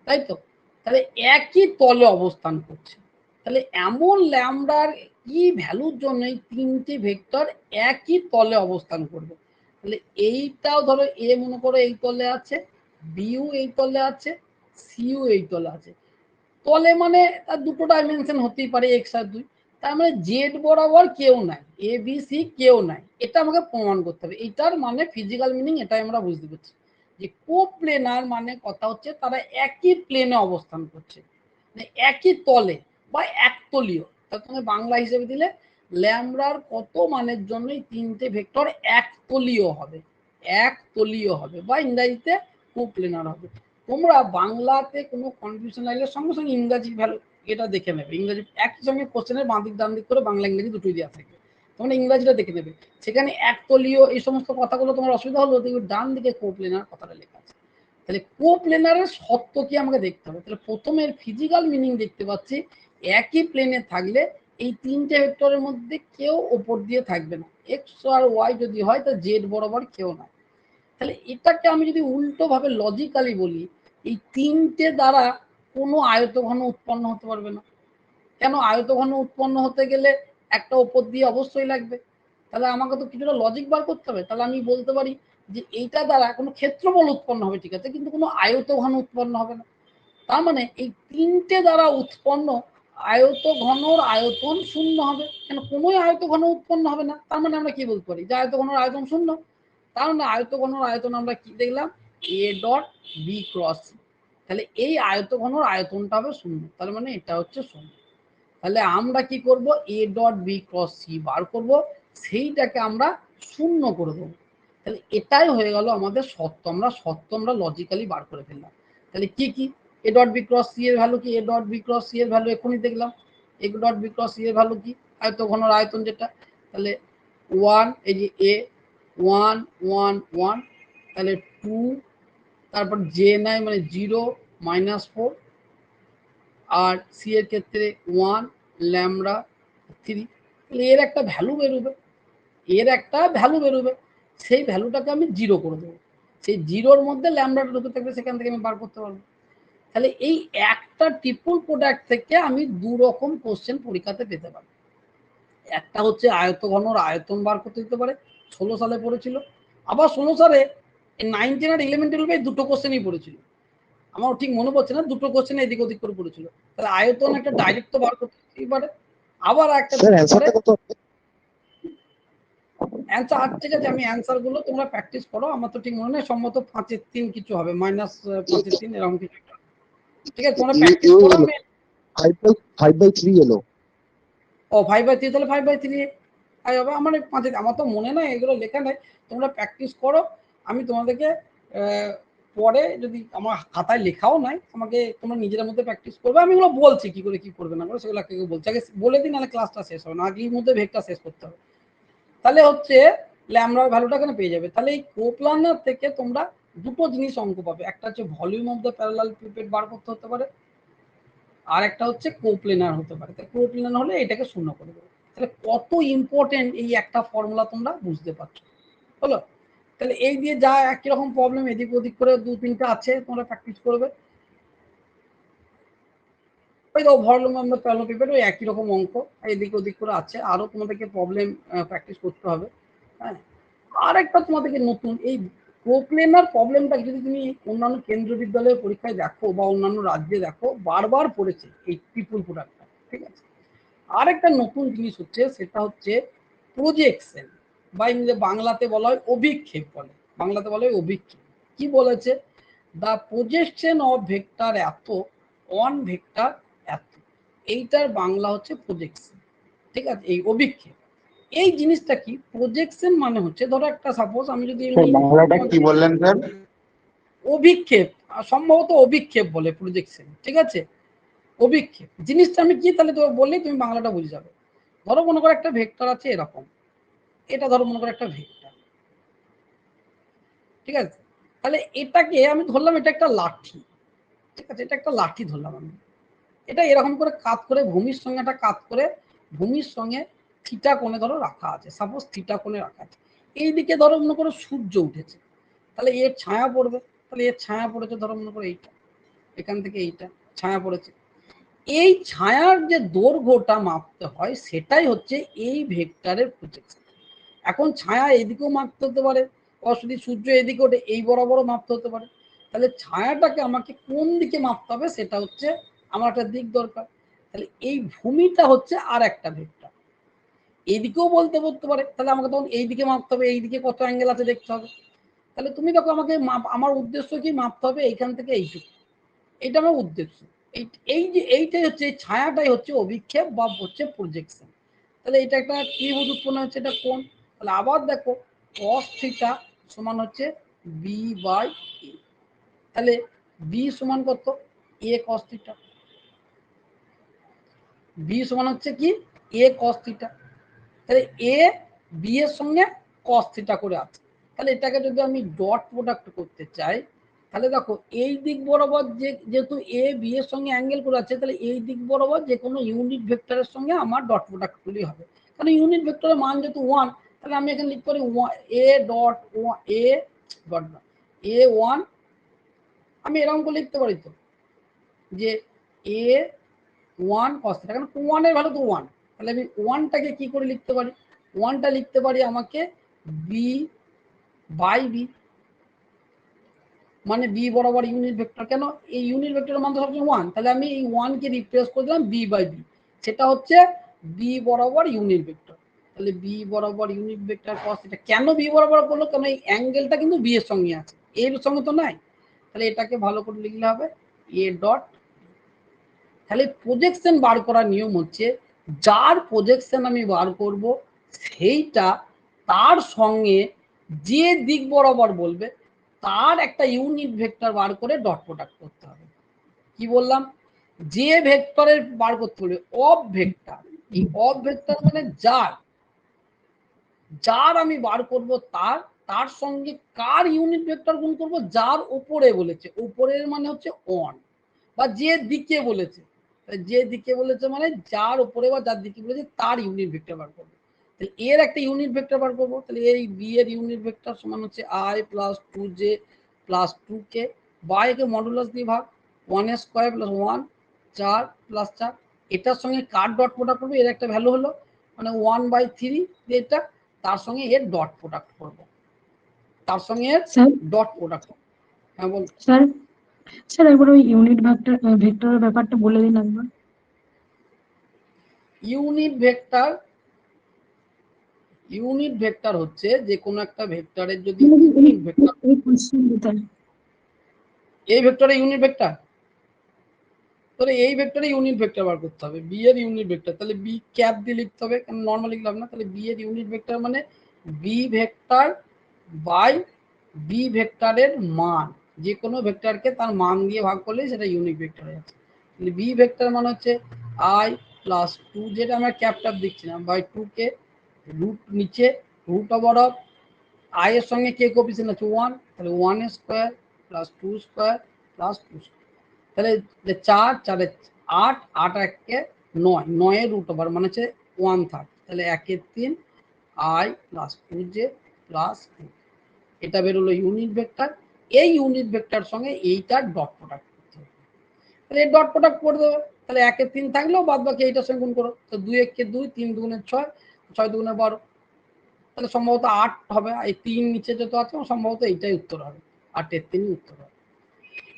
তাই তো, তাহলে একই তলে অবস্থান করছে। তাহলে এমন ল্যামডার কি ভ্যালুর জন্য এই 3টে ভেক্টর একই তলে অবস্থান করবে। তাহলে এইটাও ধরো এ মনে করো এই তলে আছে, বিও এই তলে আছে, সিও এই তলে আছে, তলে মানে তার দুটো ডাইমেনশন হতেই পারে এক্স আর 2, তার মানে জেড বরাবর কেউ নাই, এ বি সি কেউ নাই, এটা আমাকে প্রমাণ করতে হবে। এটার মানে ফিজিক্যাল মিনিং এটাই আমরা বুঝতে পারছি যে কোপ্লেনার মানে কথা হচ্ছে তারা একই প্লেনে অবস্থান করছে, মানে একই তলে বা একতলীয়। তা তুমি বাংলা হিসেবে দিলে ল্যামডার কত মানের জন্য এই 3টে ভেক্টর একতলীয় হবে, একতলীয় হবে, বা ইংরেজিতে কোপ্লেনার হবে। তোমরা বাংলাতে কোনো কনফিউশন লাগলে সঙ্গে সঙ্গে ইংরাজি ভ্যালু এটা দেখে নেবে, ইংরাজি একই সঙ্গে কোশ্চেনের বাঁ দিক ডান দিক করে বাংলা ইংরেজি দুটোই দেওয়া থাকবে, তোমরা ইংরাজিটা দেখে নেবে, সেখানে একতলীয় এই সমস্ত কথাগুলো তোমার অসুবিধা হলো, দেখবে ডান দিকে কোপ্লেনার কথাটা লেখা আছে। তাহলে কোপ্লেনারের সত্য কি আমাকে দেখতে হবে, তাহলে প্রথমে ফিজিক্যাল মিনিং দেখতে পাচ্ছি, একই প্লেনে থাকলে এই 3টে ভেক্টরের মধ্যে কেউ ওপর দিয়ে থাকবে না, এক্স আর ওয়াই যদি হয় তা জেড বরাবর কেউ না। তাহলে এটাকে আমি যদি উল্টো ভাবে লজিক্যালি বলি, এই 3টে দ্বারা কোনো আয়তঘন উৎপন্ন হতে পারবে না। কেন, আয়তঘন উৎপন্ন হতে গেলে একটা ওপর দিয়ে অবশ্যই লাগবে, তাহলে আমাকে তো কিছুটা লজিক বার করতে হবে। তাহলে আমি বলতে পারি যে এইটা দ্বারা কোনো ক্ষেত্রফল উৎপন্ন হবে, ঠিক আছে, কিন্তু কোনো আয়তঘন উৎপন্ন হবে না। তার মানে এই তিনটে দ্বারা উৎপন্ন আয়তঘনর আয়তন শূন্য হবে, কেন কোনোই আয়তঘন উৎপন্ন হবে না। তার মানে আমরা কি বলতে পারি যে আয়তঘনর আয়তন শূন্য। তার মানে আয়তঘনর আয়তন আমরা কি দেখলাম, A dot B cross C. তাহলে এই আয়তঘনর আয়তনটা হবে শূন্য, তার মানে এটা হচ্ছে শূন্য। তাহলে আমরা কি করব, A dot B cross C বার করব, সেইটাকে আমরা শূন্য করে দেবো। তাহলে এটাই হয়ে গেল আমাদের সত্য। আমরা লজিক্যালি বার করে ফেললাম। তাহলে কি কি, A dot B cross C এর ভ্যালু কি, A dot B cross C এর ভ্যালু এখনই দেখলাম। A dot B cross C এর ভ্যালু কি, আয়তঘনর আয়তন যেটা। তাহলে 1, এই যে এ 1 1 1, তাহলে 2, তারপর জে নাই মানে 0 -4, আর সি এর ক্ষেত্রে 1 ল্যামডা 3। এর একটা ভ্যালু বেরোবে, সেই ভ্যালুটাকে আমি 0 করে দেবো। সেই 0-র মধ্যে ল্যামডাটা ঢুকে থাকবে, সেখান থেকে আমি বার করতে পারবো। তাহলে এই একটা ট্রিপল প্রোডাক্ট থেকে আমি 2 রকম কোশ্চেন পরীক্ষাতে পেতে পারি। একটা হচ্ছে আয়তঘনর আয়তন বার করতে দিতে পারে, 16 সালে পড়েছিল। আবার 16 সালে 9, 10 আর 11, 12 দুটো কোশ্চেনই পড়েছিল। আমার ঠিক মনে পড়ছে না, দুটো কোশ্চেন এদিক ওদিক করে পড়েছিল। তাহলে আয়তন একটা ডাইরেক্ট তো বার করতেই পারে, আবার একটা স্যার দিতে পারে অ্যানসারটা কত হবে? অ্যান্সার। ঠিক আছে, আমি অ্যান্সার গুলো তোমরা প্র্যাকটিস করো। আমার তো ঠিক মনে নেই, সম্ভবত 5-3 কিছু হবে, -5-3 এরকম কিছু। ঠিক আছে, তোমরা প্র্যাকটিস করো। আমি 5/3 এলো। ও 5/3, তাহলে 5/3 হবে। আমার তো মনে নাই, এগুলো লেখা নেই। তোমরা প্র্যাকটিস করো। আমি তোমাদেরকে পরে, যদি আমার খাতায় লেখাও নাই, আমাকে তোমরা নিজের মধ্যে প্র্যাকটিস করবে। আমি এগুলো বলছি কি করে কি করবে না করে, সেগুলো বলছি। আগে বলে দিই, নাহলে ক্লাসটা শেষ হবে না, আগের মধ্যে ভেগটা শেষ করতে হবে। তাহলে হচ্ছে ল্যামডার ভ্যালুটা এখানে পেয়ে যাবে। তাহলে এই কোপ্লানার থেকে তোমরা দুটো জিনিস অঙ্ক পাবে, একটা হচ্ছে volume of the parallelepiped বার করতে হতে পারে, আর একটা হচ্ছে কোপ্লেনার হতে পারে। কোপ্লেনার হলে এটাকে শূন্য করে দেবে। তাহলে কত ইম্পর্টেন্ট এই একটা ফর্মুলা তোমরা বুঝতে পারছো, হলো। তাহলে এই দিয়ে যা একই রকম প্রবলেম এদিক ওদিক করে 2-3টা আছে, তোমরা প্র্যাকটিস করবে। ওই তো volume of the parallel pipette, ওই একই রকম অঙ্ক এদিক ওদিক করে আছে। আরো তোমাদেরকে প্রবলেম প্র্যাকটিস করতে হবে। হ্যাঁ, আর একটা তোমাদেরকে নতুন, এই কোপ্লেনার প্রবলেমটা যদি তুমি অন্যান্য কেন্দ্রীয় বিদ্যালয়ের পরীক্ষায় দেখো বা অন্যান্য রাজ্যে দেখো, বারবার পড়েছে এই ট্রিপল প্রোডাক্টটা। ঠিক আছে, আর একটা নতুন জিনিস হচ্ছে, সেটা হচ্ছে প্রজেকশন, বা বাংলাতে বলা হয় অভিক্ষেপ বলে। বাংলাতে বলা হয় অভিক্ষেপ। কি বলেছে, দ্য প্রজেকশন অফ ভেক্টর এত অন ভেক্টর এত, এইটার বাংলা হচ্ছে প্রজেকশন। ঠিক আছে, এই অভিক্ষেপ, এই জিনিসটা কি, প্রজেকশন মানে হচ্ছে, ধরো একটা সাপোজ আমি যদি বাংলাটা কি বললেন স্যার? অভিক্ষেপ, সম্ভবত অভিক্ষেপ বলে প্রজেকশন। ঠিক আছে, অভিক্ষেপ জিনিসটা আমি কি, তাহলে তো বললেই তুমি বাংলাটা বুঝে যাবে। ধরো মনে করো একটা ভেক্টর আছে এরকম, এটা ধরো মনে করো একটা ভেক্টর। ঠিক আছে, তাহলে এটাকে আমি ধরলাম এটা একটা লাঠি। ঠিক আছে, এটা একটা লাঠি ধরলাম আমি। এটা এরকম করে কাত করে ভূমির সঙ্গে একটা কাত করে ভূমির সঙ্গে থিটা কোণে ধরো রাখা আছে, সাপোজ থিটা কোণে রাখা আছে। এইদিকে ধরো মনে করো সূর্য উঠেছে, তাহলে এর ছায়া পড়বে। তাহলে এর ছায়া পড়েছে ধরো মনে করো এইটা, এখান থেকে এইটা ছায়া পড়েছে। এই ছায়ার যে দৈর্ঘ্যটা মাপতে হয়, সেটাই হচ্ছে এই ভেক্টরের প্রজেকশন। এখন ছায়া এদিকেও মাপতে হতে পারে, যদি সূর্য এদিকে ওঠে এই বরাবরও মাপতে হতে পারে। তাহলে ছায়াটাকে আমাকে কোন দিকে মাপতে হবে, সেটা হচ্ছে আমার একটা দিক দরকার। তাহলে এই ভূমিটা হচ্ছে আর একটা ভেক্টর, এইদিকেও বলতে পারে। তাহলে আমাকে তখন এই দিকে মাপতে হবে, এই দিকে কত অ্যাঙ্গেল আছে দেখতে হবে। তাহলে তুমি দেখো আমাকে আমার উদ্দেশ্য কি, মাপতে হবে এইখান থেকে এইটুকু, এটা আমার উদ্দেশ্য। এই যে এইটাই হচ্ছে, এই ছায়াটাই হচ্ছে অভিক্ষেপ বা হচ্ছে প্রজেকশন। তাহলে এটা একটা ত্রিভুজ উৎপন্ন হচ্ছে, এটা কোণ। তাহলে আবার দেখো cos থিটা সমান হচ্ছে b/a। তাহলে b সমান কত, a cos থিটা। b সমান হচ্ছে কি, a cos থিটা। তাহলে a b এর সঙ্গে cos থিটা করে আছে। তাহলে এটাকে যদি আমি ডট প্রোডাক্ট করতে চাই, তাহলে দেখো এই দিক বরাবর যেহেতু এ বি এর সঙ্গে অ্যাঙ্গেল করে আছে, তাহলে এই দিক বরাবর যে কোনো ইউনিট ভেক্টরের সঙ্গে আমার ডট প্রোডাক্ট করলেই হবে। কারণ ইউনিট ভেক্টরের মান যেহেতু 1, তাহলে আমি এখানে লিখতে পারি এ ডট এ 1। আমি এরকম করে লিখতে পারি তো, যে a 1 cos থিটা, কারণ 1 এর ভ্যালু তো 1। তাহলে আমি 1টাকে কি করে লিখতে পারি, ওয়ানটা লিখতে পারি আমাকে বি বাই বি, মানে বি বরাবর ইউনিট ভেক্টর। কেন? এই ইউনিট ভেক্টরের মান তো সবসময় ওয়ান, তাহলে আমি এই ওয়ানকে রিপ্লেস করে দিলাম বি বাই বি, সেটা হচ্ছে বি বরাবর ইউনিট ভেক্টর। তাহলে বি বরাবর ইউনিট ভেক্টর কস এটা কেন বি বরাবর করলো? কারণ এই অ্যাঙ্গেলটা কিন্তু বি এর সঙ্গে আছে, এর সঙ্গে তো নাই। তাহলে এটাকে ভালো করে লিখলে হবে এ ডট। তাহলে প্রজেকশন বার করার নিয়ম হচ্ছে যার প্রজেকশন আমি বার করব সেইটা তার সঙ্গে যে দিক বরাবর বলবে তার একটা ইউনিট ভেক্টর বার করে ডট প্রোডাক্ট করতে হবে। কি বললাম? যে ভেক্টরের বার করতে হবে অফ ভেক্টর, এই অফ ভেক্টর মানে যার আমি বার করব তার সঙ্গে কার ইউনিট ভেক্টর গুণ করব? যার উপরে বলেছে, উপরের মানে হচ্ছে অন, বা যে দিকে বলেছে, যে দিকে বলেছে মানে যার উপরে বা যার দিকে বলেছে তার ইউনিট ভেক্টর বার করবো। তাহলে এর একটা ইউনিট ভেক্টর বার করবো। তাহলে এই বি এর ইউনিট ভেক্টর সমান হচ্ছে i plus 2j plus 2k, বা একে মডুলাস দিয়ে ভাগ 1 স্কয়ার প্লাস 1 4 প্লাস 4, এটার সঙ্গে কার ডট প্রোডাক্ট করবো? এর একটা ভ্যালু হলো মানে 1/3, এটা তার সঙ্গে এর ডট প্রোডাক্ট করবো, তার সঙ্গে এর ডট প্রোডাক্ট। হ্যাঁ বল স্যার। স্যার একবার ওই ইউনিট ভেক্টরের ব্যাপারটা বলে দিন একবার। ইউনিট ভেক্টর হচ্ছে যে কোনো একটা ভেক্টরের যদি ইউনিট ভেক্টর, এই ভেক্টরে ইউনিট ভেক্টর, তাহলে এই ভেক্টরে ইউনিট ভেক্টর বার করতে হবে, বি এর ইউনিট ভেক্টর। তাহলে বি ক্যাপ দিয়ে লিখতে হবে, কারণ নর্মাল লিখলাম না। তাহলে বি এর ইউনিট ভেক্টর মানে বি ভেক্টর বাই বি ভেক্টরের মান, যে কোনো ভেক্টরকে তার মান দিয়ে ভাগ করলে সেটা ইউনিট ভেক্টর হয়ে যাচ্ছে। তাহলে বি ভেক্টর মানে হচ্ছে i প্লাস 2, যেটা আমরা ক্যাপটাপ দিচ্ছি না, বাই 2k, রুট নিচে রুট ওভার অফ i এর সঙ্গে কে কোএফিসিয়েন্ট আছে 1, তাহলে 1 square plus 2 square plus 2 square. তাহলে 4 4 8, 8 1 9, 9 এর রুট ওভার মানে হচ্ছে 1/3, তাহলে 1 এর 3 i প্লাস 2j প্লাস 2, এটা বেরোলো ইউনিট ভেক্টর। এই ইউনিট ভেক্টর সঙ্গে এইটার ডট প্রোডাক্ট করতে হবে। তাহলে এই ডট প্রোডাক্ট করে দেবে, তাহলে 1 এর 3 থাকলেও বাদ বাকি এইটার সঙ্গে গুণ করো। তো 2 1 কে 2, 3 2 6, 6 2 12, তাহলে সম্ভবত 8 হবে। এই 3 নিচে যত আছে সম্ভবত এইটাই উত্তর হবে, 8 এর 3 উত্তর হবে।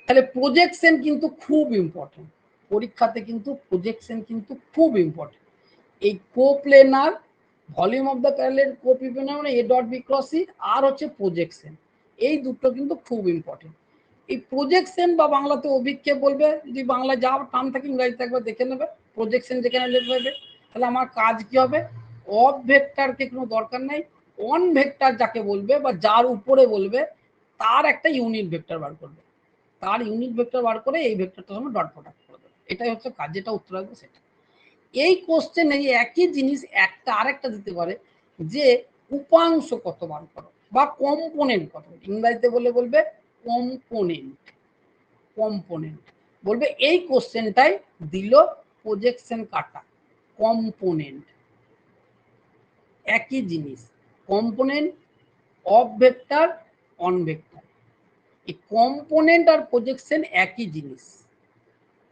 তাহলে প্রজেকশন কিন্তু খুব ইম্পর্টেন্ট, পরীক্ষাতে কিন্তু প্রজেকশন কিন্তু খুব ইম্পর্টেন্ট। এই coplanar, volume of the parallel coplanar মানে A dot B cross C, আর হচ্ছে প্রজেকশন, এই দুটো কিন্তু খুব ইম্পর্টেন্ট। এই প্রজেকশন বা বাংলাতে অভিক্ষেপ বলবে, যদি বাংলা যা টার্ম থাকে ইংরাজিতে একবার দেখে নেবে। প্রজেকশন যেখানে লিখবে তাহলে আমার কাজ কি হবে? অফ ভেক্টরকে কোনো দরকার নাই, অন ভেক্টর যাকে বলবে বা যার উপরে বলবে তার একটা ইউনিট ভেক্টর বার করবে, তার ইউনিট ভেক্টর বার করে এই ভেক্টরটার সঙ্গে ডট প্রোডাক্ট করে দেবে। এটাই হচ্ছে কাজ, যেটা উত্তর আসবে সেটা। এই কোশ্চেনে একই জিনিস একটা আরেকটা দিতে পারে যে উপাংশ কত বার করো বা কম্পোনেন্ট কত, ইংরেজিতে বলবে কম্পোনেন্ট, কম্পোনেন্ট বলবে। এই কোশ্চেনটাই দিল প্রজেকশন কাটা, কম্পোনেন্ট একই জিনিস, component of vector on vector. এই কম্পোনেন্ট আর প্রজেকশন একই জিনিস।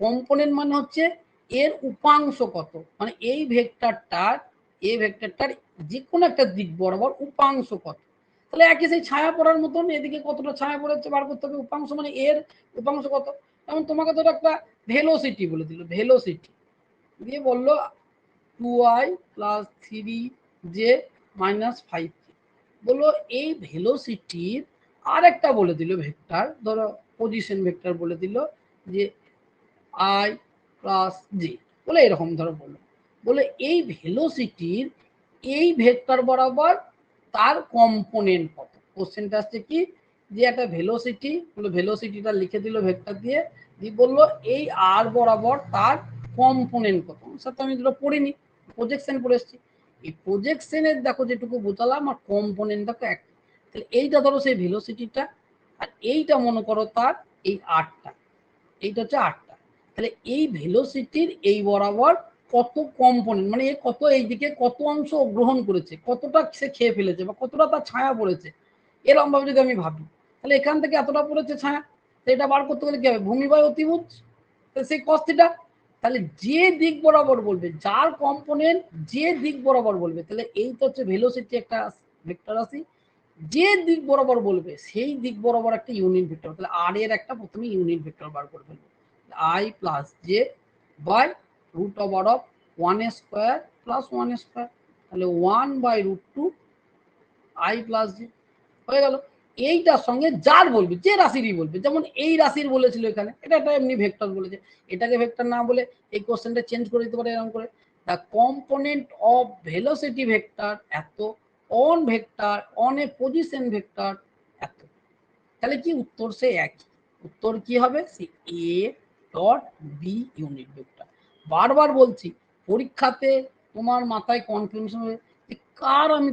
কম্পোনেন্ট মানে হচ্ছে এর উপাংশ কত, মানে এই ভেক্টরটার যে কোনো একটা দিক বরাবর উপাংশ কত। তাহলে একই সেই ছায়া পড়ার মতন, এদিকে কতটা ছায়া পড়েছে বার করতে হবে, উপাংশ মানে এর উপাংশ কত। যেমন তোমাকে তো একটা ভেলোসিটি বলে দিল, ভেলোসিটি দিয়ে বললো 2i plus 3j minus 5k, বললো এই ভেলোসিটির আর একটা বলে দিল ভেক্টর, ধরো পজিশন ভেক্টর বলে দিল যে i প্লাস j, বলে এরকম ধরো বলে এই ভেলোসিটির এই ভেক্টর বরাবর তার কম্পোনেন্ট কত। কোশ্চেনটা আসছে কি যে একটা ভেলোসিটি, বলে ভেলোসিটিটা লিখে দিল ভেক্টর দিয়ে, দিয়ে বললো এই আর বরাবর তার কম্পোনেন্ট কত। সেটা আমি দুটো পড়িনি, প্রজেকশন পড়ে এসেছি। এই প্রজেকশনের দেখো যেটুকু বোঝালাম আর কম্পোনেন্ট দেখো এক। তাহলে এইটা ধরো সেই ভেলোসিটিটা, আর এইটা মনে করো তার এই আরটা, এইটা হচ্ছে আরটা। তাহলে এই ভেলোসিটির এই বরাবর কত কম্পোনেন্ট, মানে কত এই দিকে কত অংশ গ্রহণ করেছে, কতটা সে খেয়ে ফেলেছে বা কতটা তার ছায়া পড়েছে, এরকম ভাবে যদি আমি ভাবি তাহলে এখান থেকে এতটা পড়েছে ছায়া, তো এটা বার করতে গেলে কি হবে? ভূমি বাই অতিভুজ, সেই কস থিটা, তাহলে যে দিক বরাবর বলবে, যার কম্পোনেন্ট যে দিক বরাবর বলবে, তাহলে এই তো হচ্ছে ভেলোসিটি একটা ভেক্টর রাশি, যে দিক বরাবর বলবে সেই দিক বরাবর একটা ইউনিট ভেক্টর। তাহলে আর এর একটা প্রথমে ইউনিট ভেক্টর বার করে ফেলবো, i plus j by root over of 1 square plus 1 square, তাহলে 1 by root 2 i plus j হয়ে গেল। এইটার সঙ্গে যার বলবে, যে রাশিরই বলবে, যেমন এই রাশির বলেছিল এখানে, এটা একটা এমনি ভেক্টর বলেছে, এটাকে ভেক্টর না বলে এই কোশ্চেনটা চেঞ্জ করে দিতে পারে এরকম করে, the component of velocity vector এত on vector on A position vector এত। তাহলে কি উত্তর সে একই, উত্তর কি হবে, সে A dot B unit vector. বারবার বলছি পরীক্ষাতে তোমার মাথায় কনফিউশন হবে কার আমি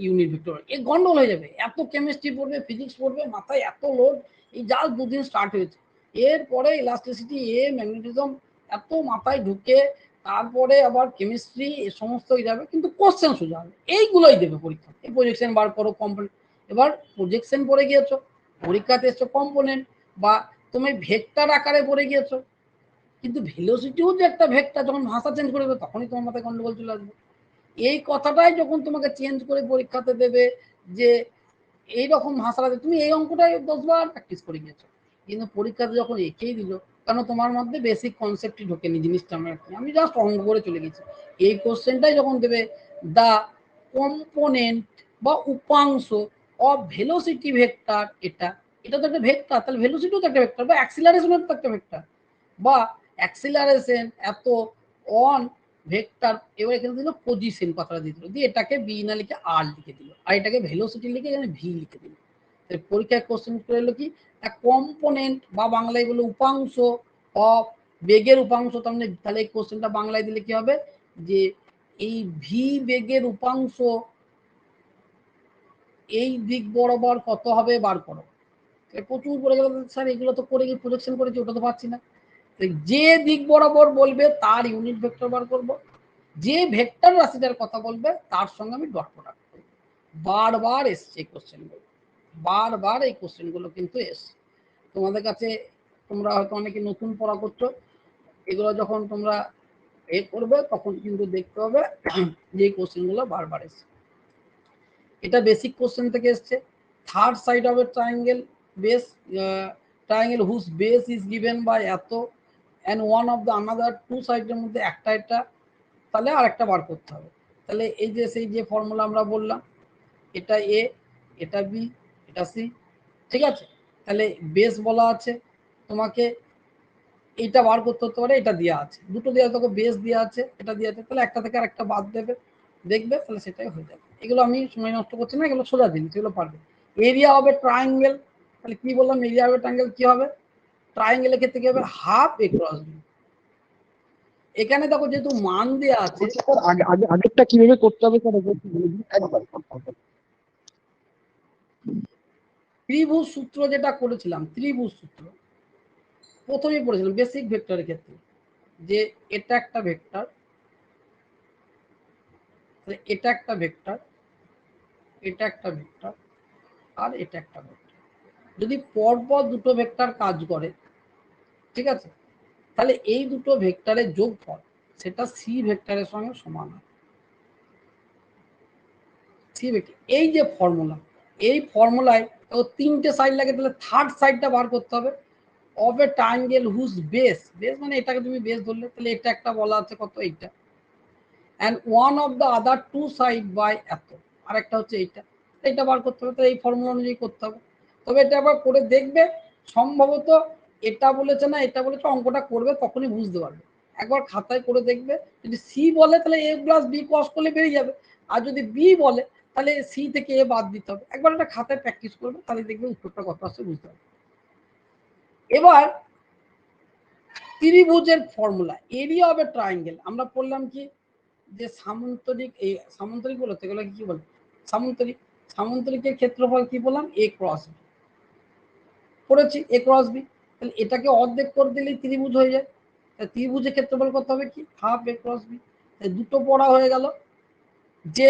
ইউনিট ভেক্টর, এ গন্ডগোল হয়ে যাবে, এত কেমিস্ট্রি পড়বে ফিজিক্স পড়বে, মাথায় এত লোড, এই যা দুদিন স্টার্ট হয়েছে, এরপরে ইলাস্টিসিটি ম্যাগনেটিজম এত মাথায় ঢুকে, তারপরে আবার কেমিস্ট্রি এ সমস্ত হয়ে যাবে, কিন্তু কোশ্চেন সোজা হবে, এইগুলোই দেবে পরীক্ষা। এই প্রজেকশন বার করো কম্পোনেন্ট, এবার প্রজেকশন পড়ে গিয়েছো, পরীক্ষাতে এসছো কম্পোনেন্ট বা তুমি ভেক্টর আকারে পড়ে গিয়েছো, কিন্তু ভেলোসিটিও যে একটা ভেক্টর, যখন ভাষা চেঞ্জ করে দেবে তখনই তোমার মাথায় গন্ডগোল চলে আসবে। এই কথাটাই যখন তোমাকে চেঞ্জ করে পরীক্ষাতে দেবে যে এইরকম ভাষাটা, তুমি এই অঙ্কটাই 10 বার প্র্যাকটিস করে গিয়েছো, কিন্তু পরীক্ষাতে যখন এঁকেই দিল, কেন তোমার মধ্যে বেসিক কনসেপ্টই ঢোকেনি, জিনিসটা আমি জাস্ট অঙ্ক করে চলে গেছি। এই কোশ্চেনটাই যখন দেবে দা কম্পোনেন্ট বা উপাংশ অফ ভেলোসিটি ভেক্টর, এটা এটা তো একটা ভেক্টর, তাহলে ভেলোসিটিও তো একটা ভেক্টর, বা অ্যাক্সিলারেশনও তো একটা ভেক্টর, বা অ্যাক্সিলারেশন এত অন ভেক্টর, এবার এখানে দিল পজিশন কথাটা দিয়ে দিল, দিয়ে এটাকে বি না লিখে আর লিখে দিল, আর এটাকে ভেলোসিটি লিখে এখানে ভি লিখে দিল। পরীক্ষায় কোশ্চেন করে এলো কি, কম্পোনেন্ট বা বাংলায় বলে উপাংশ অফ বেগের উপাংশ, তাহলে এই কোশ্চেনটা বাংলায় দিলে কি হবে, যে এই ভি বেগের উপাংশ এই দিক বরাবর কত হবে বার করো। প্রচুর পড়ে গেল স্যার, এগুলো তো করে গিয়ে প্রজেকশন করেছি, ওটা তো পাচ্ছি না। যে দিক বরাবর বলবে তার ইউনিট ভেক্টর বার করব, যে ভেক্টর রাশিটার কথা বলবে তার সঙ্গে আমি ডট প্রোডাক্ট করব। বারবার এসছে এই কোশ্চেনগুলো, বারবার এই কোশ্চেনগুলো কিন্তু এসছে তোমাদের কাছে। তোমরা হয়তো অনেকে নতুন পড়া করছো, এগুলো যখন তোমরা এ করবে তখন কিন্তু দেখতে হবে যে কোশ্চেনগুলো বারবার এসছে। এটা বেসিক কোশ্চেন থেকে এসছে। Third side of a triangle base, triangle whose base is given by এত and one of the another two সাইডের মধ্যে একটা এটা, তাহলে আর একটা বার করতে হবে। তাহলে এই যে সেই যে ফর্মুলা আমরা বললাম, এটা এ, এটা বি, এটা সি, ঠিক আছে। তাহলে বেস বলা আছে তোমাকে, এইটা বার করতে হতে পারে, এটা দেওয়া আছে, দুটো দেওয়া আছে, বেস দেওয়া আছে, এটা দেওয়া আছে, তাহলে একটা থেকে আর একটা বাদ দেবে, দেখবে, তাহলে সেটাই হয়ে যাবে। এগুলো আমি সময় নষ্ট করছি না, এগুলো সোজা জিনিস, এগুলো পারবে। এরিয়া হবে ট্রায়াঙ্গেল, তাহলে কি বললাম, এরিয়া হবে ট্রায়াঙ্গেল কি হবে, ট্রায়াঙ্গেলের ক্ষেত্রে কি হবে, হাফ এ ক্রস বি। এখানে দেখো যেহেতু মান দেওয়া আছে, আগেরটা কিভাবে করতে হবে স্যার? ত্রিভুজ সূত্র যেটা করেছিলাম, ত্রিভুজ সূত্র প্রথমেই পড়েছিলাম বেসিক ভেক্টরের ক্ষেত্রে, যে এটা একটা ভেক্টর, এটা একটা ভেক্টর, এটা একটা ভেক্টর, আর এটা একটা ভেক্টর। যদি পরপর দুটো ভেক্টর কাজ করে, ঠিক আছে, তাহলে এই দুটো ভেক্টরের যোগফল সেটা সি ভেক্টরের সঙ্গে সমান হয়। সি ভেক্টর, এই যে ফর্মুলা, এই ফর্মুলায় তিনটে সাইড লাগে, তাহলে থার্ড সাইডটা বার করতে হবে of a triangle whose base, base মানে এটাকে তুমি বেস ধরলে, তাহলে এটা একটা বলা আছে কত, এইটা, and one of the other two side by এত, আর একটা হচ্ছে এইটা, এইটা বার করতে হবে, তো এই ফর্মুলা অনুযায়ী করতে হবে। তবে এটা আবার করে দেখবে, সম্ভবত এটা বলেছে না এটা বলেছে, অঙ্কটা করবে তখনই বুঝতে পারবে। একবার খাতায় করে দেখবে, যদি সি বলে তাহলে এ প্লাস বি ক্রস করলে বেরিয়ে যাবে, আর যদি বি বলে তাহলে সি থেকে এ বাদ দিতে হবে। একবার এটা খাতায় প্র্যাকটিস করবে, তাহলে দেখবে উত্তরটা কত আসছে বুঝতে পারবে। এবার ত্রিভুজের formula, area of a triangle আমরা পড়লাম কি, যে সামান্তরিক, এই সামান্তরিক বলতে গেলে কি বলে, সামান্তরিক, সামান্তরিকের ক্ষেত্রফল কি বললাম, এ ক্রস বি পড়েছি, এ ক্রস বি, তাহলে এটাকে অর্ধেক করে দিলেই ত্রিভুজ হয়ে যায়। ত্রিভুজের ক্ষেত্রফল কত হবে কি, হাফ এ ক্রস বি। দুটো পড়া হয়ে গেল। যে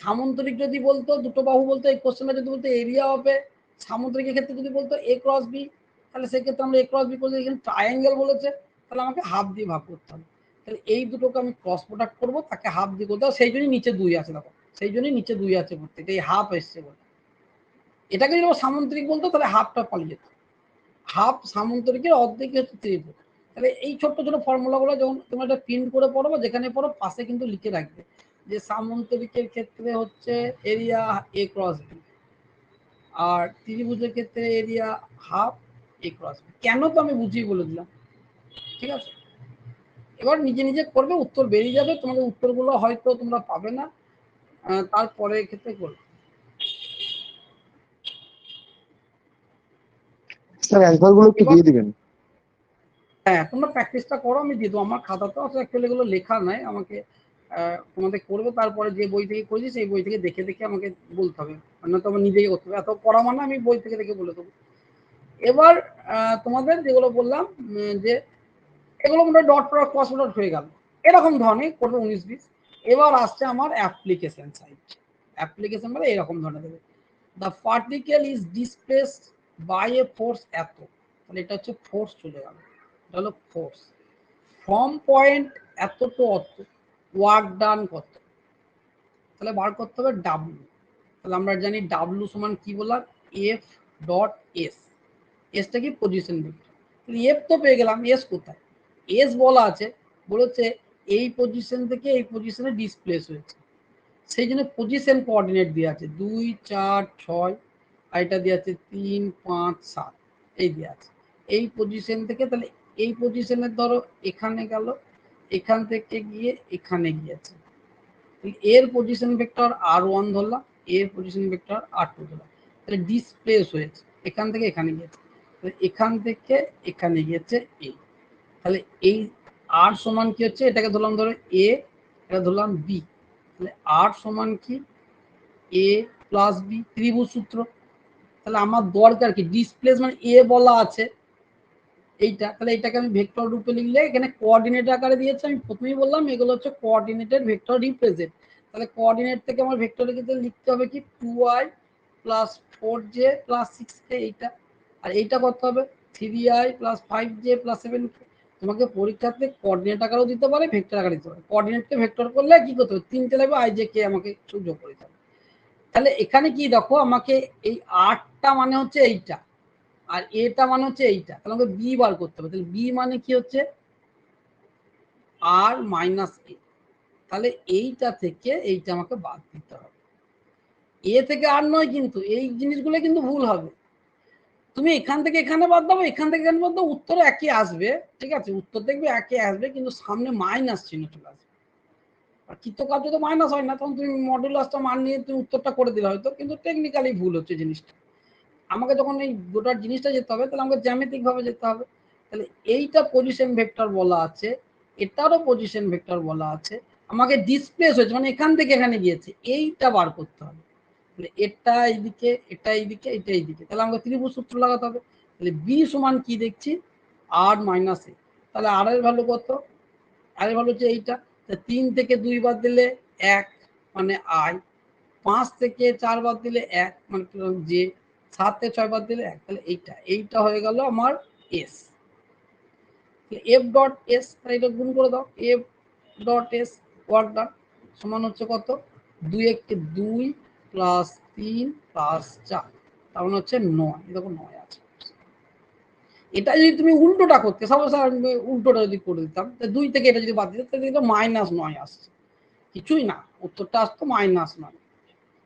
সামান্তরিক যদি বলতো, দুটো বাহু বলতো, এই কোশ্চেনটা যদি বলতো এরিয়া হবে, সামান্তরিকের ক্ষেত্রে যদি বলতো এ ক্রস বি, তাহলে সেক্ষেত্রে আমরা এ ক্রস বি করলে, এখানে ট্রায়াঙ্গেল বলেছে, তাহলে আমাকে হাফ দিয়ে ভাগ করতে হবে। তাহলে এই দুটোকে আমি ক্রস প্রোডাক্ট করবো, তাকে হাফ দিয়ে করতে হবে, সেই জন্যই নিচে 2 আছে। দেখো সেই জন্যই নিচে 2 আছে প্রত্যেকটা, এই হাফ এসছে বলে। এটাকে যদি সামন্তরিক বলতো তাহলে হাফটা পালিয়ে যেত। হাফ সামন্তরিকের অর্ধেক হচ্ছে ত্রিভুজ। তাহলে এই ছোট্ট ছোট ফর্মুলাগুলো যখন তোমরা এটা প্রিন্ট করে পড়ো বা যেখানে পড়ো পাশে কিন্তু লিখে রাখবে যে সামন্তরিকের ক্ষেত্রে হচ্ছে এরিয়া এ ক্রস বি, আর ত্রিভুজের ক্ষেত্রে এরিয়া হাফ এ ক্রস বি। কেন তো আমি বুঝিয়ে বলে দিলাম, ঠিক আছে। এবার নিজে নিজে করবে, উত্তর বেরিয়ে যাবে, তোমাদের উত্তরগুলো হয়তো তোমরা পাবে না, তারপরে ক্ষেত্রে করবে। স্যার অ্যান্সার গুলো একটু দিয়ে দিবেন। হ্যাঁ তোমরা প্র্যাকটিসটা করো, আমি দিয়ে দেবো। আমার খাতাতেও অ্যাকচুয়ালি এগুলো লেখা নাই, আমাকে তোমাদের করবে, তারপরে যে বই থেকে করেছি সেই বই থেকে দেখে দেখে আমাকে বলতে হবে, না তো আমার নিজেই করতে হবে। এত পড়া মানে আমি বই থেকে দেখে বলে দেবো। এবার তোমাদের যেগুলো বললাম যে এগুলো মনে ডট প্রোডাক্ট ক্রস প্রোডাক্ট হয়ে গেল, এরকম ধরনের করবে 19-20। এবার আসছে আমার অ্যাপ্লিকেশন সাইড। অ্যাপ্লিকেশন মানে এরকম ধরনের দেবে, the particle is displaced by a force এত। তাহলে এটা হচ্ছে ফোর্স চলে গেল, এটা হলো ফোর্স ফ্রম পয়েন্ট এত টু অত, ওয়ার্ক ডান কত, তাহলে বার করতে হবে ডাব্লু। তাহলে আমরা জানি ডাব্লু সমান কি বললাম, এফ ডট এস। এসটা কি পজিশন ভেক্টর, তাহলে এফ তো পেয়ে গেলাম, এস কোথায়, এস বলা আছে, বলেছে এই পজিশন থেকে এই পজিশনে ডিসপ্লেস হয়েছে, সেই জন্য পজিশন কোঅর্ডিনেট দেওয়া আছে 2 4 6, আর এটা দেওয়া আছে 3 5 7, এই দেওয়া আছে এই পজিশন থেকে। তাহলে এই পজিশনের ধরো এখানে গেল, এখান থেকে গিয়ে এখানে গিয়েছে, এর পজিশন ভেক্টর r1 ধরলাম, এর পজিশন ভেক্টর r2 ধরলাম, তাহলে ডিসপ্লেস হয়েছে এখান থেকে এখানে গিয়েছে, এখান থেকে এখানে গিয়েছে এই। তাহলে এই r সমান কি হচ্ছে, এটাকে ধরলাম ধরো a, এটা ধরলাম b, তাহলে r সমান কি a প্লাস b, ত্রিভুজ সূত্র। তাহলে আমার দরকার কি, ডিসপ্লেস মানে a বলা আছে এইটা, তাহলে এটাকে আমি ভেক্টর রূপে লিখলে এখানে কোঅর্ডিনেট আকারে দিয়েছে, আমি প্রথমেই বললাম এগুলো হচ্ছে কোঅর্ডিনেটেড ভেক্টর রিপ্রেজেন্ট। তাহলে কোঅর্ডিনেট থেকে আমার ভেক্টরের ক্ষেত্রে লিখতে হবে কি 2i plus 4j plus 6k, এইটা। আর এইটা করতে হবে 3i plus 5j plus 7k। তোমাকে পরীক্ষাতে কোঅর্ডিনেট আকারেও দিতে পারে, ভেক্টর আকারে দিতে পারে। কোঅর্ডিনেটকে ভেক্টর করলে কি করতে হবে, 3টে লাগবে, i j k আমাকে যোগ করে দিতে হবে। তাহলে এখানে কি দেখো, আমাকে এই 8টা মানে হচ্ছে এইটা, আর এটা মানে হচ্ছে এইটা, তাহলে আমাকে বি বার করতে হবে। তাহলে বি মানে কি হচ্ছে আর মাইনাস এ, তাহলে এইটা থেকে এইটা আমাকে বাদ দিতে হবে। এ থেকে আর নয়, কিন্তু এই জিনিসগুলো কিন্তু ভুল হবে। তুমি এখান থেকে এখানে বাদ দাও, এখান থেকে এখানে বাদ দাও, উত্তর একই আসবে, ঠিক আছে, উত্তর দেখবে একই আসবে, কিন্তু সামনে মাইনাস চিহ্ন চলে আসবে। আর কৃতকার্য তো মাইনাস হয় না, তখন তুমি মডুলাসটা মান নিয়ে তুমি উত্তরটা করে দিলে হয়তো, কিন্তু টেকনিক্যালি ভুল হচ্ছে জিনিসটা। আমাকে যখন এই গোটার জিনিসটা যেতে হবে, তাহলে আমাকে জ্যামিতিক ভাবে যেতে হবে। তাহলে এইটা পজিশন ভেক্টর বলা আছে, এটারও পজিশন ভেক্টর বলা আছে, আমাকে ডিসপ্লেস হয়েছে মানে এখান থেকে এখানে গিয়েছে, এইটা বার করতে হবে। তাহলে এটা এইদিকে, এটা এইদিকে, এটা এইদিকে, তাহলে আমাকে ত্রিভুজ সূত্র লাগাতে হবে। তাহলে বি সমান কি দেখছি, আর মাইনাস এ। তাহলে আর এর ভ্যালু কত, আর এর ভ্যালু হচ্ছে এইটা। 3 থেকে 2 বাদ দিলে 1 মানে আই, 5 থেকে 4 বাদ দিলে 1 মানে জে, 7 থেকে 6 বাদ দিলে 1, তাহলে এইটা হয়ে গেল আমার এস। এফ ডট এস, তাহলে এটা গুণ করে দাও, F dot S work done সমান হচ্ছে কত, 2 1 2 প্লাস 3 প্লাস 4, তার মানে হচ্ছে 9। দেখো 9 আছে। এটা যদি তুমি উল্টোটা করতে, সাপোজ উল্টোটা যদি করে দিতাম, 2 থেকে এটা যদি বাদ দিতে, তাহলে কিন্তু -9 আসছে, কিছুই না, উত্তরটা আসতো -9।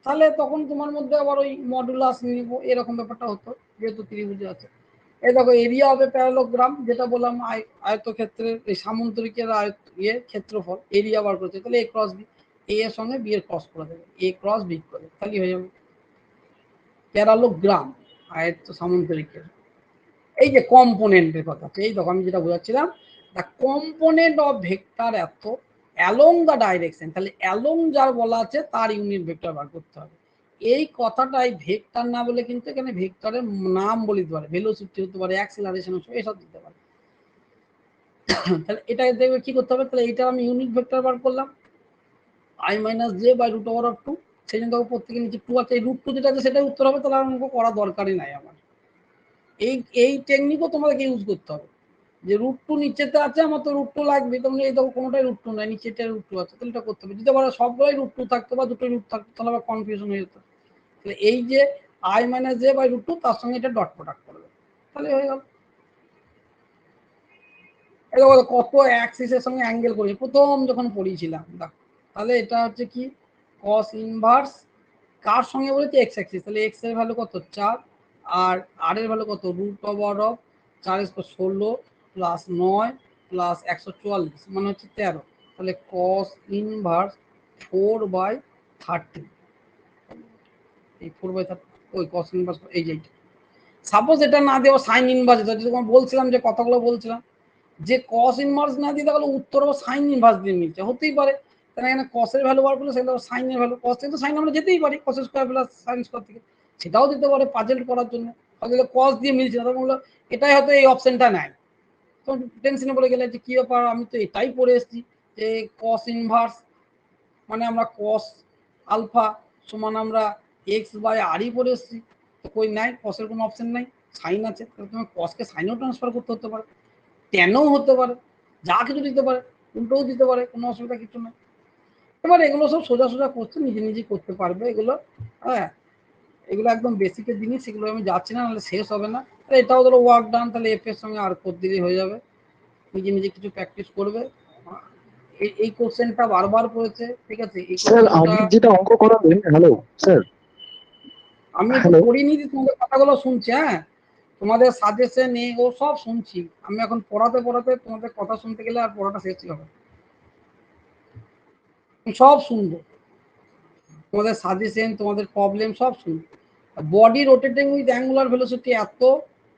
তাহলে তখন তোমার মধ্যে আবার ওই মডুলাস নিব, এরকম ব্যাপারটা হতো, যেহেতু ত্রিভুজে আছে। এই দেখো এরিয়া হবে প্যারালোগ্রাম, যেটা বললাম আয়তক্ষেত্রের এই সামন্তরিকের ক্ষেত্রফল এরিয়া বার করতে, তাহলে এ ক্রস বি, এ এর সঙ্গে বি এর ক্রস করে দেবে, এ ক্রস বি করে, তাহলে হয়ে যাবে প্যারালোগ্রাম আয়ত সামন্তরিকের। এই যে কম্পোনেন্টের কথা, এই দেখো আমি যেটা বোঝাচ্ছিলাম, দ্য কম্পোনেন্ট অফ ভেক্টর এত অ্যালং দ্য ডাইরেকশন, তাহলে অ্যালং যার বলা আছে তার ইউনিট ভেক্টর বার করতে হবে। এই কথাটাই ভেক্টর না বলে কিন্তু এখানে ভেক্টরের নাম বলে দিতে পারে, ভেলোসিটি হতে পারে, অ্যাক্সিলারেশন এসব দিতে পারে। তাহলে এটা দেখবে কি করতে হবে, তাহলে এইটা আমি ইউনিট ভেক্টর বার করলাম i minus j by root over of 2, সেই জন্য দেখো প্রত্যেকে নিচে 2 আছে, এই রুট 2 যেটা আছে সেটাই উত্তর হবে, তাহলে অঙ্ক করা দরকারই নাই আমার। এই টেকনিকও তোমাদেরকে ইউজ করতে হবে, যে √2 নিচেতে আছে, আমার তো √2 লাগবে, তখন এই দেখো কোনোটাই √2 নাই, নিচেটা √2 আছে, তাহলে এটা করতে হবে। যদি আবার সবগুলোই √2 থাকতো বা দুটোই √2 থাকতো তাহলে আবার কনফিউশন হয়ে যেত। তাহলে এই যে I - j বাই √2 তার সঙ্গে এটা ডট প্রোডাক্ট করবে, তাহলে হয়ে গেল। এটা বলো কত অ্যাক্সিসের সঙ্গে অ্যাঙ্গেল করি প্রথম যখন পড়িয়েছিলাম, দেখো তাহলে এটা হচ্ছে কি cos ইনভার্স কার সঙ্গে বলেছে এক্স অ্যাক্সিস, তাহলে এক্স এর ভ্যালু কত 4 আর আর এর ভ্যালু কত √4 প্লাস 9 প্লাস 144 মানে হচ্ছে 13, তাহলে cos ইনভার্স 4/13, এই 4/13 ওই cos ইনভার্স এই যে সাপোজ এটা না দেওয়া সাইন ইনভার্স, যদি তোমার বলছিলাম যে কথাগুলো বলছিলাম যে cos ইনভার্স না দিয়ে তাহলে উত্তর হবে সাইন ইনভার্স দিয়ে নিচে হতেই পারে, তাহলে এখানে cos এর ভ্যালু বার করলে সেটা সাইন এর ভ্যালু, cos থেকে তো সাইন আমরা যেতেই পারি cos square plus sine square থেকে, সেটাও দিতে পারে পাজেল করার জন্য। তাহলে cos দিয়ে মিলছে না, তখন বললো এটাই হয়তো এই অপশনটা নাই, তখন টেনশনে পড়ে গেলে যে কি ব্যাপার, আমি তো এটাই পড়ে এসেছি যে cos ইনভার্স মানে আমরা cos আলফা সমান আমরা x/r পড়ে এসেছি, তো কই নাই, cos এর কোনো অপশন নাই, সাইন আছে, তাহলে তুমি cos কে সাইনেও ট্রান্সফার করতে হতে পারে, টেনও হতে পারে, যা কিছু দিতে পারে, উল্টোও দিতে পারে, কোনো অসুবিধা কিছু নেই। এবার এগুলো সব সোজা সোজা করছে, নিজে নিজে করতে পারবে এগুলো। হ্যাঁ, এগুলো একদম বেসিকের জিনিস, সেগুলো আমি যাচ্ছি না, নাহলে শেষ হবে না। এটাও ধরো ওয়ার্ক ডান, তাহলে এফ এর সঙ্গে আর কোড দিলেই হয়ে যাবে, নিজে নিজে কিছু প্র্যাকটিস করবে। এই কোশ্চেনটা বারবার পড়েছে, ঠিক আছে, এই স্যার কোশ্চেনটা আপনি যেটা অঙ্ক করাবেন, হ্যালো স্যার, আমি তো হ্যালো পড়িনি, তোমাদের কথাগুলো শুনছি, হ্যাঁ তোমাদের সাজেশন ও সব শুনছি, আমি এখন পড়াতে পড়াতে তোমাদের কথা শুনতে গেলে আর পড়াটা শেষই হবে, সব শুনবো, তোমাদের সাজেশন তোমাদের প্রবলেম সব শুনবো। Body rotating with angular velocity এত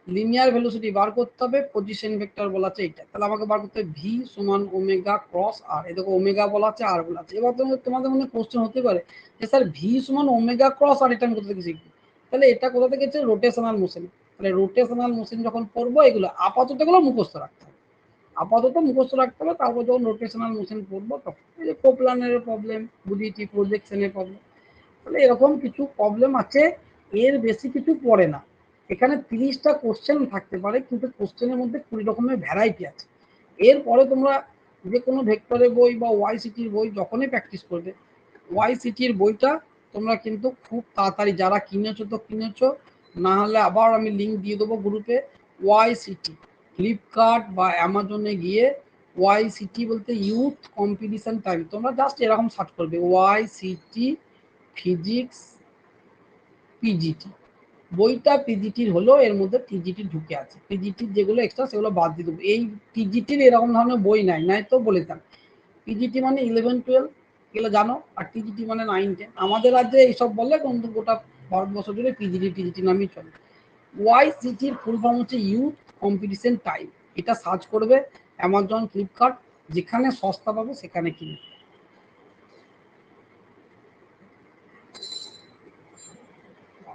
লিনিয়ার ভেলোসিটি বার করতে হবে, পজিশন ভেক্টর বলা আছে এইটা, তাহলে আমাকে বার করতে হবে ভি সমান ওমেগা ক্রস আর, এই দেখো ওমেগা বলা আছে আর বলা আছে। এবার তোমাদের মনে কোশ্চেন হতে পারে যে স্যার ভি সমান ওমেগা ক্রস আর, এটা আমি কোথা থেকে শিখবো, তাহলে এটা কোথা থেকে হচ্ছে রোটেশনাল মোশন, তাহলে রোটেশনাল মোশন যখন পড়বো এগুলো আপাতত এগুলো মুখস্থ রাখতে হবে, আপাতত মুখস্থ রাখতে হবে, তারপর যখন রোটেশনাল মোশন পড়বো তখন এই যে কোপলানের প্রবলেম বুঝিয়েছি, প্রজেকশনের প্রবলেম, তাহলে এরকম কিছু প্রবলেম আছে, এর বেশি কিছু পড়ে না। এখানে 30টা কোশ্চেন থাকতে পারে, কিন্তু কোশ্চেনের মধ্যে 20 রকমের ভ্যারাইটি আছে। এরপরে তোমরা যে কোনো ভেক্টরের বই বা ওয়াইসিটির বই যখনই প্র্যাকটিস করবে, ওয়াইসিটির বইটা তোমরা কিন্তু খুব তাড়াতাড়ি, যারা কিনেছো তো কিনেছো, না হলে আবার আমি লিঙ্ক দিয়ে দেবো গ্রুপে, ওয়াইসিটি ফ্লিপকার্ট বা অ্যামাজনে গিয়ে ওয়াইসিটি বলতে ইউথ কম্পিটিশন টাইম, তোমরা জাস্ট এরকম সার্চ করবে ওয়াইসিটি ফিজিক্স পিজিটি, বইটা পিজিটির হলো, এর মধ্যে টিজিটি ঢুকে আছে, পিজিটির যেগুলো এক্সট্রা সেগুলো বাদ দিয়ে দেবো, এই টিজিটির এরকম ধরনের বই নাই তো বলে দিতাম। পিজিটি মানে 11-12 এগুলো জানো, আর টিজিটি মানে 9-10, আমাদের রাজ্যে এইসব বললে কিন্তু গোটা ভারতবর্ষ জুড়ে পিজিটি নামই চলে। ওয়াইসিটির ফুল ফর্ম হচ্ছে ইউথ কম্পিটিশন টাইম, এটা সার্চ করবে অ্যামাজন ফ্লিপকার্ট, যেখানে সস্তা পাবে সেখানে কিনে।